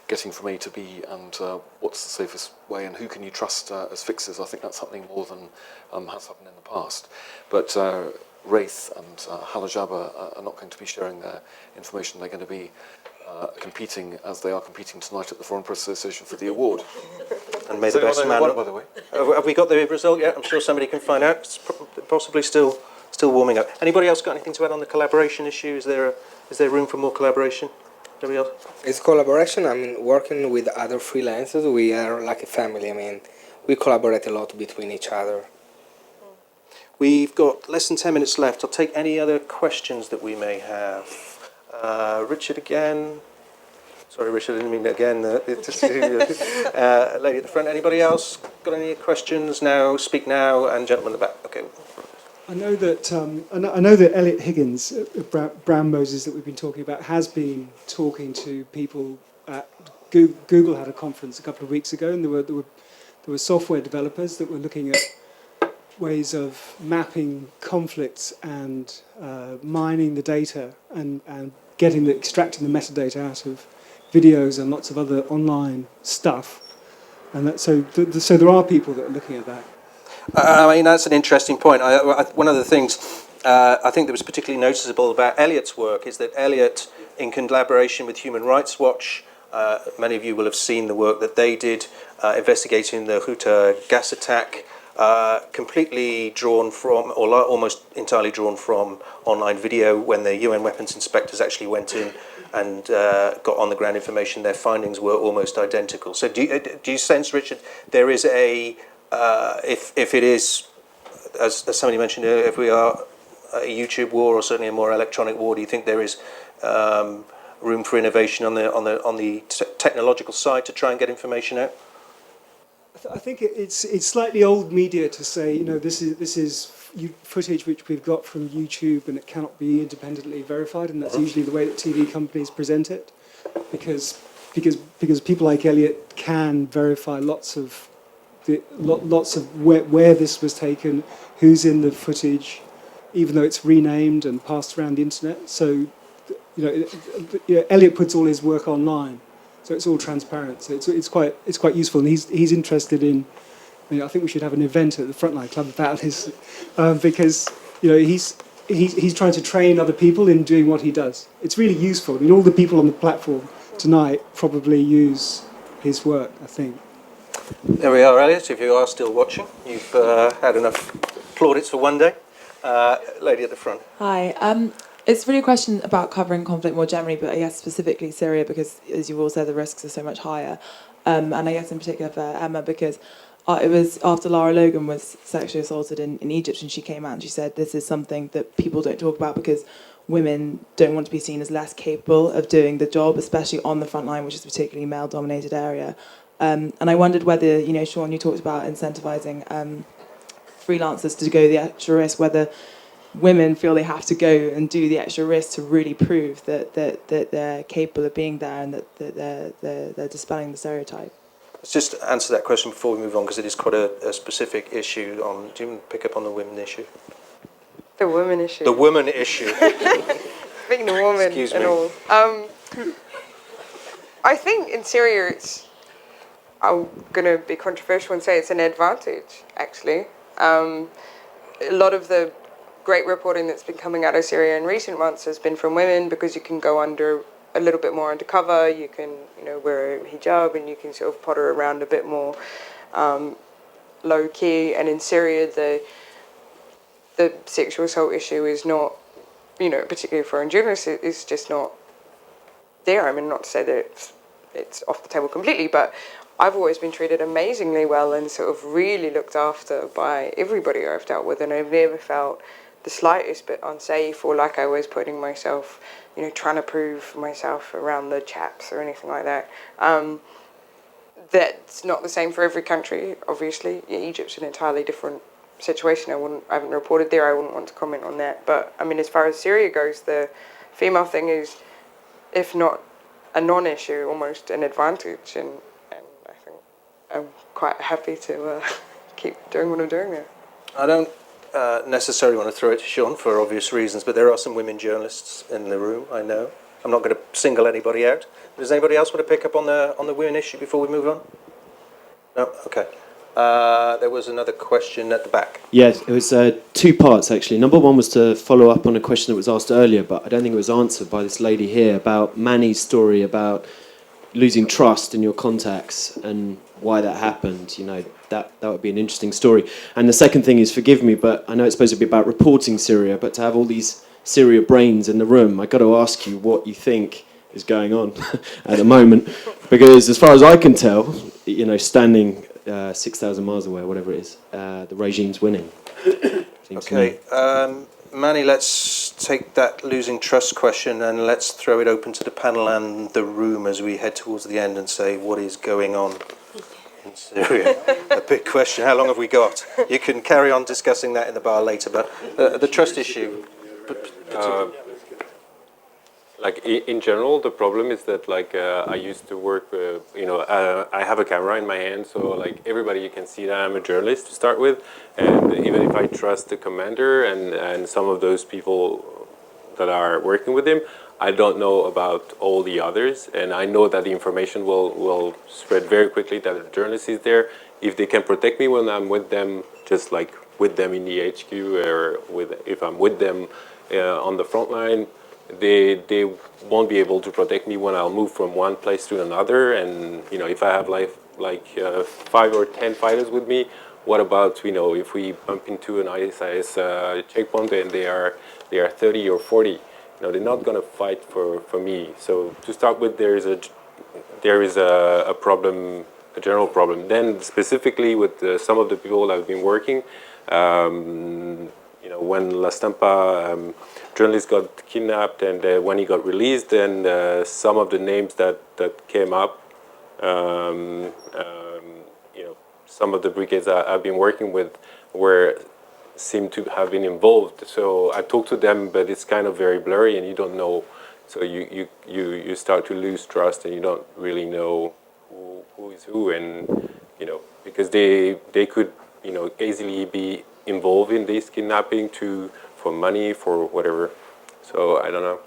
getting from A to B and what's the safest way and who can you trust as fixers. I think that's happening more than has happened in the past. But Wraith and Halajaba are not going to be sharing their information. They're going to be competing as they are competing tonight at the Foreign Press Association for the award. And may the best man. Won, by the way. Have we got the result yet? I'm sure somebody can find out. It's possibly still warming up. Anybody else got anything to add on the collaboration issue? Is there room for more collaboration? Anybody else? It's collaboration. I mean, working with other freelancers, we are like a family. I mean, we collaborate a lot between each other. We've got less than 10 minutes left. I'll take any other questions that we may have. Richard again. Sorry, Richard, I didn't mean again. Lady at the front. Anybody else got any questions now? Speak now, and gentleman in the back. Okay. I know that Elliot Higgins of Brown Moses that we've been talking about has been talking to people at Google had a conference a couple of weeks ago, and there were software developers that were looking at ways of mapping conflicts and mining the data and extracting the metadata out of videos and lots of other online stuff, and so there are people that are looking at that. I mean, that's an interesting point. One of the things I think that was particularly noticeable about Elliot's work is that Elliot, in collaboration with Human Rights Watch, many of you will have seen the work that they did investigating the Ghouta gas attack, completely drawn from, or almost entirely drawn from, online video when the UN weapons inspectors actually went in and got on the ground information. Their findings were almost identical. So do you sense, Richard, there is a if it is, as somebody mentioned earlier, if we are a YouTube war or certainly a more electronic war, do you think there is room for innovation on the technological side to try and get information out? I think it's slightly old media to say, this is footage which we've got from YouTube and it cannot be independently verified, and that's usually the way that TV companies present it, because people like Elliot can verify lots of where this was taken, who's in the footage, even though it's renamed and passed around the internet. So, Elliot puts all his work online, so it's all transparent. So it's quite useful, and he's interested in. I think we should have an event at the Frontline Club about his, because he's trying to train other people in doing what he does. It's really useful. I mean, all the people on the platform tonight probably use his work, I think. There we are, Elliot. If you are still watching, you've had enough plaudits for one day. Lady at the front. Hi. It's really a question about covering conflict more generally, but I guess specifically Syria, because, as you've all said, the risks are so much higher. And I guess in particular for Emma, because it was after Lara Logan was sexually assaulted in Egypt, and she came out and she said this is something that people don't talk about because women don't want to be seen as less capable of doing the job, especially on the front line, which is a particularly male-dominated area. And I wondered whether, Sean, you talked about incentivizing freelancers to go the extra risk, whether women feel they have to go and do the extra risk to really prove that they're capable of being there and that they're dispelling the stereotype. Let's just answer that question before we move on, because it is quite a specific issue. Do you pick up on the women issue? The women issue. The woman issue. Being the woman Excuse and me. all. I think in Syria I'm going to be controversial and say it's an advantage, actually. A lot of the great reporting that's been coming out of Syria in recent months has been from women, because you can go under a little bit more undercover, you can wear a hijab, and you can sort of potter around a bit more low-key. And in Syria, the sexual assault issue is not, particularly for foreign journalists, it's just not there. I mean, not to say that it's off the table completely, but I've always been treated amazingly well and sort of really looked after by everybody I've dealt with, and I've never felt the slightest bit unsafe or like I was putting myself, trying to prove myself around the chaps or anything like that. That's not the same for every country, obviously. Egypt's an entirely different situation. I haven't reported there, I wouldn't want to comment on that. But, I mean, as far as Syria goes, the female thing is, if not a non-issue, almost an advantage, and I think I'm quite happy to keep doing what I'm doing there. I don't necessarily want to throw it to Sean for obvious reasons, but there are some women journalists in the room, I know. I'm not going to single anybody out. Does anybody else want to pick up on the women issue before we move on? No? Okay. There was another question at the back. Yes, it was two parts, actually. Number one was to follow up on a question that was asked earlier, but I don't think it was answered by this lady here, about Mani's story about losing trust in your contacts and why that happened, that would be an interesting story. And the second thing is, forgive me, but I know it's supposed to be about reporting Syria, but to have all these Syria brains in the room, I got to ask you what you think is going on at the moment, because as far as I can tell, standing 6,000 miles away, or whatever it is, the regime's winning. Okay, Manny, let's take that losing trust question and let's throw it open to the panel and the room as we head towards the end and say what is going on in Syria. A big question. How long have we got? You can carry on discussing that in the bar later, but the trust issue. In general, the problem is that I used to work. I have a camera in my hand, so everybody can see that I'm a journalist to start with, and even if I trust the commander and some of those people that are working with him, I don't know about all the others, and I know that the information will spread very quickly that a journalist is there. If they can protect me when I'm with them, just like with them in the HQ, or if I'm with them on the front line, they won't be able to protect me when I'll move from one place to another. And if I have 5 or 10 fighters with me, what about if we bump into an ISIS checkpoint and they are 30 or 40? They're not going to fight for me. So to start with, there is a problem, a general problem. Then specifically with some of the people I've been working, when La Stampa journalist got kidnapped and when he got released, and some of the names that came up, some of the brigades I've been working with seem to have been involved. So I talked to them, but it's kind of very blurry and you don't know. So you start to lose trust and you don't really know who is who, and because they could easily be involved in this kidnapping for money, for whatever. So I don't know.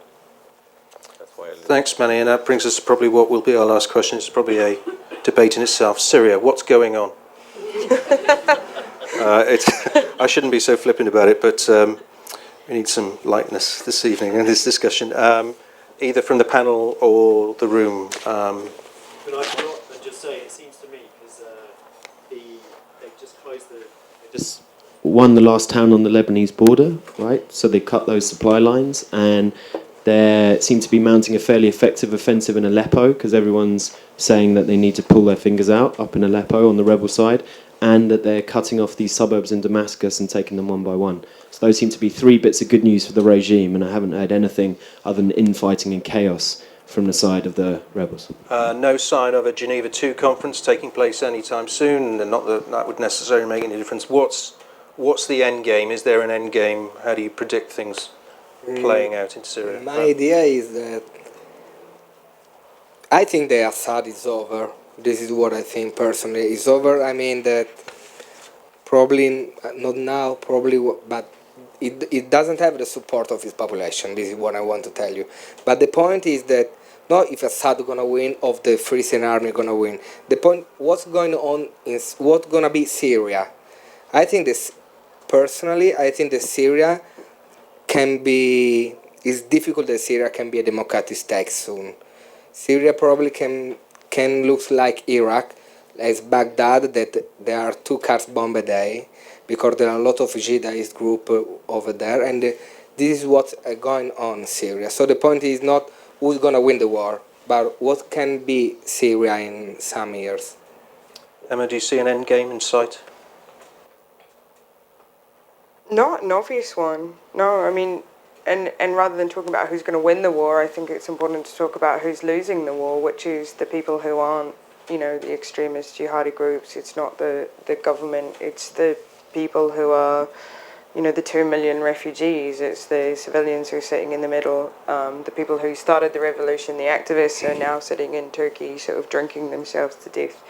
That's why. Thanks, Manny, and that brings us to probably what will be our last question. It's probably a debate in itself. Syria, what's going on? I shouldn't be so flippant about it, but we need some lightness this evening in this discussion, either from the panel or the room. Can I come up and just say, it seems to me, because they've just closed just won the last town on the Lebanese border, right? So they cut those supply lines, and they seem to be mounting a fairly effective offensive in Aleppo, because everyone's saying that they need to pull their fingers out up in Aleppo on the rebel side, and that they're cutting off these suburbs in Damascus and taking them one by one. So those seem to be 3 bits of good news for the regime, and I haven't heard anything other than infighting and chaos from the side of the rebels. No sign of a Geneva II conference taking place anytime soon, and not that would necessarily make any difference. What's the end game? Is there an end game? How do you predict things playing out in Syria? My idea is that I think the Assad is over. This is what I think personally. It's over. I mean that probably not now, but it doesn't have the support of its population. This is what I want to tell you. But the point is that not if Assad gonna win or the Free Syrian Army gonna win. The point, what's going on is what's gonna be Syria. I think this personally. I think that Syria can be. It's difficult that Syria can be a democratic state soon. Syria probably can look like Iraq, as Baghdad, that there are 2 cars bombed a day, because there are a lot of jihadist group over there, and this is what's going on in Syria. So the point is not who's going to win the war, but what can be Syria in some years. Emma, do you see an end game in sight? Not an obvious one. No, I mean, and rather than talking about who's going to win the war, I think it's important to talk about who's losing the war, which is the people who aren't, the extremist jihadi groups. It's not the government. It's the people who are, the 2 million refugees. It's the civilians who are sitting in the middle. The people who started the revolution, the activists, are now sitting in Turkey sort of drinking themselves to death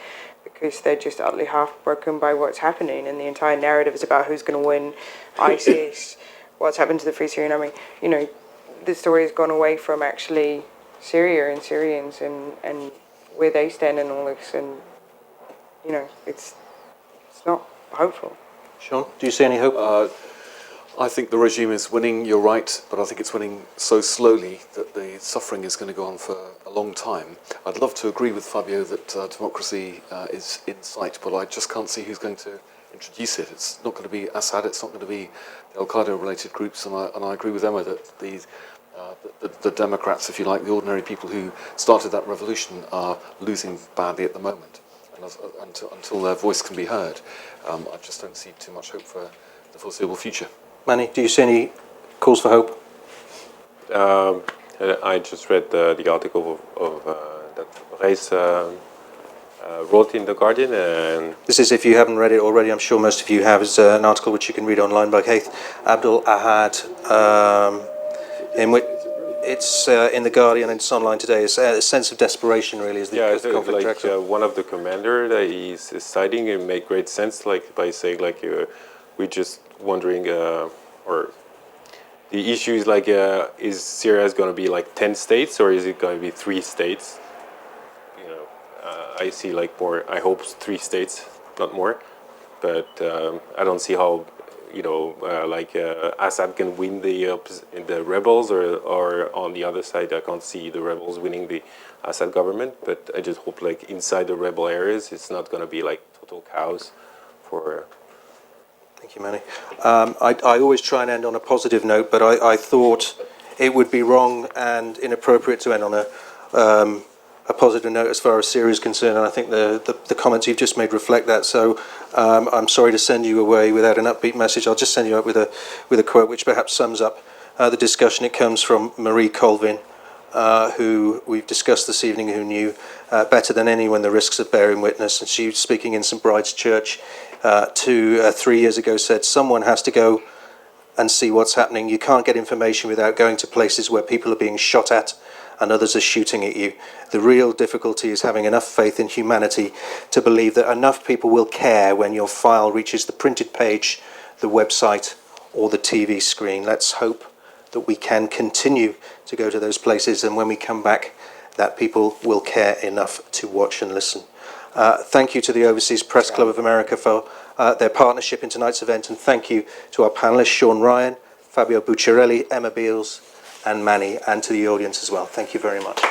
because they're just utterly heartbroken by what's happening, and the entire narrative is about who's going to win ISIS, what's happened to the Free Syrian Army. The story has gone away from actually Syria and Syrians and where they stand in all this, and it's not hopeful. Sean, do you see any hope? I think the regime is winning, you're right, but I think it's winning so slowly that the suffering is going to go on for a long time. I'd love to agree with Fabio that democracy is in sight, but I just can't see who's going to introduce it. It's not going to be Assad, it's not going to be the Al-Qaeda-related groups, and I agree with Emma that the Democrats, if you like, the ordinary people who started that revolution are losing badly at the moment. And until their voice can be heard, I just don't see too much hope for the foreseeable future. Manny, do you see any calls for hope? I just read the article that Reis wrote in The Guardian. And This is, if you haven't read it already, I'm sure most of you have, is an article which you can read online by Keith Abdul Ahad, in which it's in The Guardian and it's online today. It's a sense of desperation, really, as the conflict tracks on. one of the commander that he's citing, it made great sense, like by saying like we're just wondering, or the issue is like, is Syria going to be like 10 states or is it going to be 3 states? You know, I see like more. I hope 3 states, not more. But I don't see how, you know, Assad can win the rebels, or on the other side, I can't see the rebels winning the Assad government. But I just hope like inside the rebel areas, it's not going to be like total chaos for. Thank you, Manny. I always try and end on a positive note, but I thought it would be wrong and inappropriate to end on a positive note as far as Syria is concerned, and I think the comments you've just made reflect that. So I'm sorry to send you away without an upbeat message. I'll just send you out with a quote which perhaps sums up the discussion. It comes from Marie Colvin, who we've discussed this evening, who knew better than anyone the risks of bearing witness, and she was speaking in St Bride's Church 3 years ago, said, "Someone has to go and see what's happening. You can't get information without going to places where people are being shot at and others are shooting at you. The real difficulty is having enough faith in humanity to believe that enough people will care when your file reaches the printed page, the website, or the TV screen. Let's hope that we can continue to go to those places, and when we come back, that people will care enough to watch and listen." Thank you to the Overseas Press Club of America for their partnership in tonight's event, and thank you to our panellists, Sean Ryan, Fabio Bucciarelli, Emma Beals, and Manny, and to the audience as well. Thank you very much.